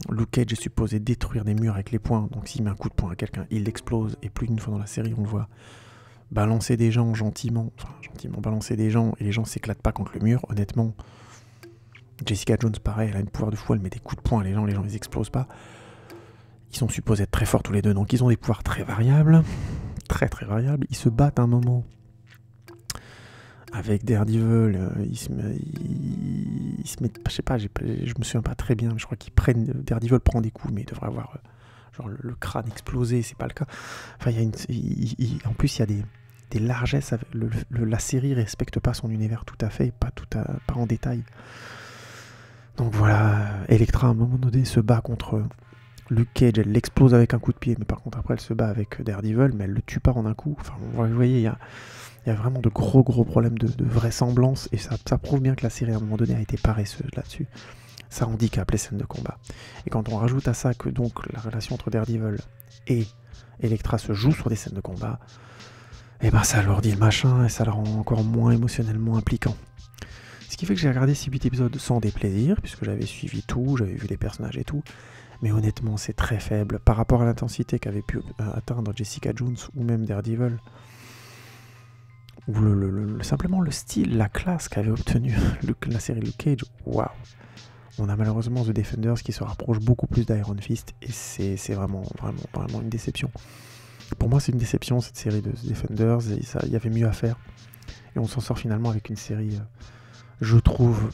Luke Cage est supposé détruire des murs avec les poings, donc s'il met un coup de poing à quelqu'un, il l'explose, et plus d'une fois dans la série, on le voit balancer des gens gentiment balancer des gens, et les gens s'éclatent pas contre le mur. Honnêtement, Jessica Jones, pareil, elle a une pouvoir de fou, elle met des coups de poing à les gens ils explosent pas. Ils sont supposés être très forts tous les deux, donc ils ont des pouvoirs très variables, très très variables. Ils se battent un moment avec Daredevil, ils se mettent, je sais pas, je me souviens pas très bien, mais je crois Daredevil prend des coups, mais il devrait avoir genre le crâne explosé, c'est pas le cas. Enfin, en plus, il y a des largesses. La série respecte pas son univers tout à fait, pas en détail. Donc voilà, Elektra à un moment donné se bat contre Luke Cage, elle l'explose avec un coup de pied, mais par contre après elle se bat avec Daredevil, mais elle le tue pas en un coup. Enfin, vous voyez, il y a vraiment de gros problèmes de vraisemblance, et ça prouve bien que la série à un moment donné a été paresseuse là-dessus. Ça handicape les scènes de combat. Et quand on rajoute à ça que donc la relation entre Daredevil et Elektra se joue sur des scènes de combat, et ben ça alourdit le machin et ça le rend encore moins émotionnellement impliquant. Ce qui fait que j'ai regardé ces 8 épisodes sans déplaisir, puisque j'avais suivi tout, j'avais vu les personnages et tout, mais honnêtement c'est très faible par rapport à l'intensité qu'avait pu atteindre Jessica Jones ou même Daredevil, ou simplement le style, la classe qu'avait obtenu la série Luke Cage. Waouh! On a malheureusement The Defenders qui se rapproche beaucoup plus d'Iron Fist, et c'est vraiment une déception. Pour moi c'est une déception cette série de The Defenders, et il y avait mieux à faire, et on s'en sort finalement avec une série, je trouve,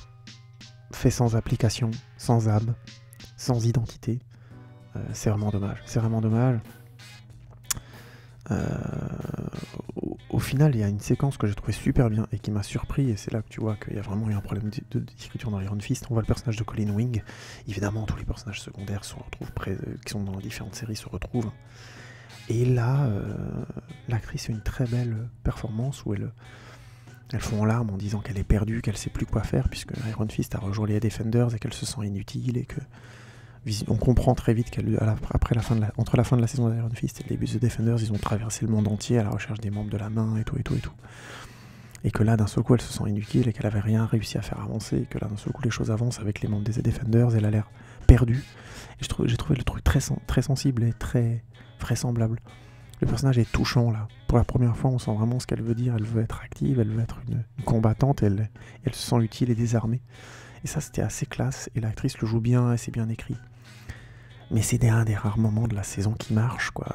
fait sans application, sans âme, sans identité. C'est vraiment dommage. Au final, il y a une séquence que j'ai trouvé super bien et qui m'a surpris, et c'est là que tu vois qu'il y a vraiment eu un problème d'écriture dans Iron Fist. On voit le personnage de Colleen Wing. Évidemment, tous les personnages secondaires se retrouvent qui sont dans différentes séries se retrouvent. Et là, l'actrice fait une très belle performance où elle fond en larmes en disant qu'elle est perdue, qu'elle sait plus quoi faire, puisque Iron Fist a rejoint les Defenders et qu'elle se sent inutile, et que on comprend très vite entre la fin de la saison d'Iron Fist et le début de The Defenders, ils ont traversé le monde entier à la recherche des membres de la main et tout. Et que là, d'un seul coup, elle se sent inutile et qu'elle avait rien réussi à faire avancer, et que là, d'un seul coup, les choses avancent avec les membres des Defenders, elle a l'air perdue. Et j'ai trouvé le truc très sensible et très vraisemblable. Le personnage est touchant là. Pour la première fois, on sent vraiment ce qu'elle veut dire. Elle veut être active, elle veut être une combattante, elle se sent utile et désarmée. Et ça, c'était assez classe, et l'actrice le joue bien, et c'est bien écrit. Mais c'est un des rares moments de la saison qui marche, quoi.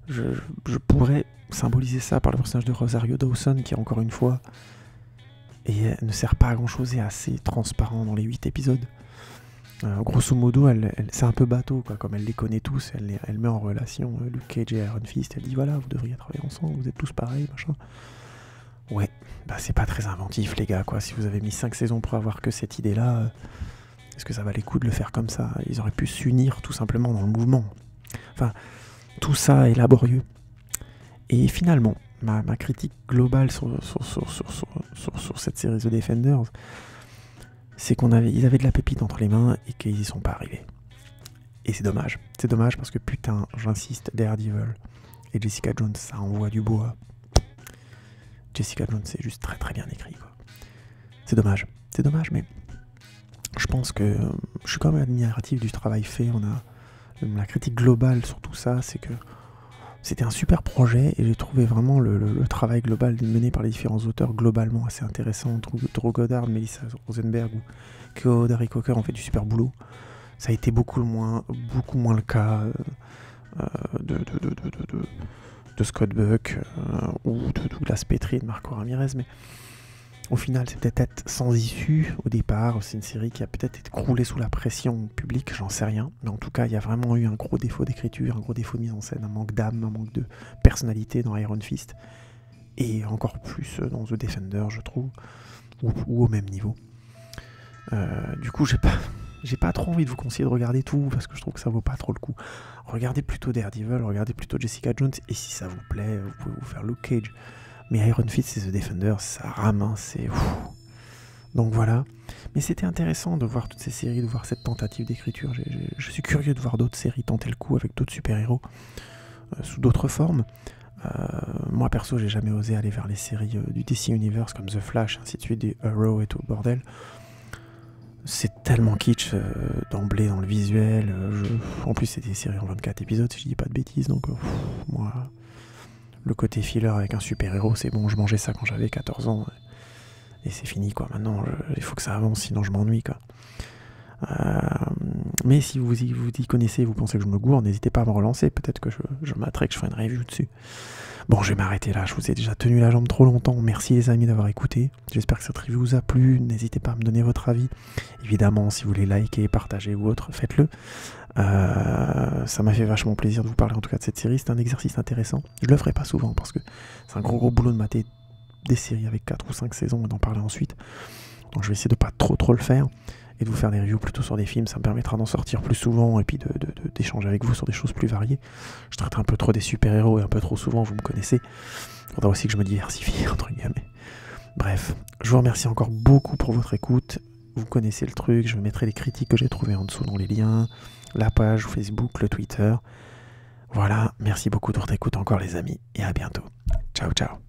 Je pourrais symboliser ça par le personnage de Rosario Dawson, qui, encore une fois, ne sert pas à grand chose et est assez transparent dans les 8 épisodes. Grosso modo, c'est un peu bateau, quoi. Comme elle les connaît tous, elle met en relation Luke Cage et Iron Fist. Elle dit voilà, vous devriez travailler ensemble, vous êtes tous pareils, machin. Ouais, bah c'est pas très inventif, les gars, quoi. Si vous avez mis 5 saisons pour avoir que cette idée-là, est-ce que ça valait le coup de le faire comme ça? Ils auraient pu s'unir tout simplement dans le mouvement. Enfin, tout ça est laborieux. Et finalement, ma critique globale sur cette série The Defenders, c'est ils avaient de la pépite entre les mains et qu'ils y sont pas arrivés. Et c'est dommage. C'est dommage parce que putain, j'insiste, Daredevil et Jessica Jones, ça envoie du bois. Jessica Jones, c'est juste très bien écrit, quoi. C'est dommage, mais je pense que je suis quand même admiratif du travail fait. La critique globale sur tout ça, c'est que c'était un super projet, et j'ai trouvé vraiment le travail global mené par les différents auteurs globalement assez intéressant. Drew Goddard, Melissa Rosenberg ou Kodari Cocker ont fait du super boulot. Ça a été beaucoup moins le cas de Scott Buck ou de Douglas Petrie et de Marco Ramirez, mais au final c'est peut-être sans issue au départ. C'est une série qui a peut-être été croulée sous la pression publique, j'en sais rien, mais en tout cas il y a vraiment eu un gros défaut d'écriture, un gros défaut de mise en scène, un manque d'âme, un manque de personnalité dans Iron Fist, et encore plus dans The Defender, je trouve, ou au même niveau. Du coup j'ai pas trop envie de vous conseiller de regarder tout, parce que je trouve que ça vaut pas trop le coup. Regardez plutôt Daredevil, regardez plutôt Jessica Jones, et si ça vous plaît, vous pouvez vous faire Luke Cage. Mais Iron Fist et The Defender, ça rame, hein, c'est... Donc voilà. Mais c'était intéressant de voir toutes ces séries, de voir cette tentative d'écriture. Je suis curieux de voir d'autres séries tenter le coup avec d'autres super-héros, sous d'autres formes. Moi perso, j'ai jamais osé aller vers les séries du DC Universe comme The Flash, ainsi de suite, des Arrow et tout le bordel. C'est tellement kitsch d'emblée dans le visuel. En plus, c'est des séries en 24 épisodes, si je dis pas de bêtises, donc moi... Le côté filler avec un super-héros, c'est bon, je mangeais ça quand j'avais 14 ans. Et c'est fini, quoi. Maintenant, il faut que ça avance, sinon je m'ennuie, quoi. Mais si vous y connaissez, vous pensez que je me gourre, n'hésitez pas à me relancer. Peut-être que je m'attrape, que je ferai une review dessus. Bon, je vais m'arrêter là. Je vous ai déjà tenu la jambe trop longtemps. Merci les amis d'avoir écouté. J'espère que cette review vous a plu. N'hésitez pas à me donner votre avis. Évidemment, si vous voulez liker, partager ou autre, faites-le. Ça m'a fait vachement plaisir de vous parler en tout cas de cette série. C'est un exercice intéressant. Je le ferai pas souvent parce que c'est un gros boulot de mater des séries avec 4 ou 5 saisons et d'en parler ensuite. Donc je vais essayer de pas trop le faire et de vous faire des reviews plutôt sur des films. Ça me permettra d'en sortir plus souvent et puis d'échanger avec vous sur des choses plus variées. Je traite un peu trop des super-héros et un peu trop souvent, vous me connaissez. Il faudra aussi que je me diversifie, entre guillemets. Bref, je vous remercie encore beaucoup pour votre écoute. Vous connaissez le truc, je mettrai les critiques que j'ai trouvées en dessous dans les liens, la page Facebook, le Twitter. Voilà, merci beaucoup de votre écoute encore les amis, et à bientôt. Ciao, ciao.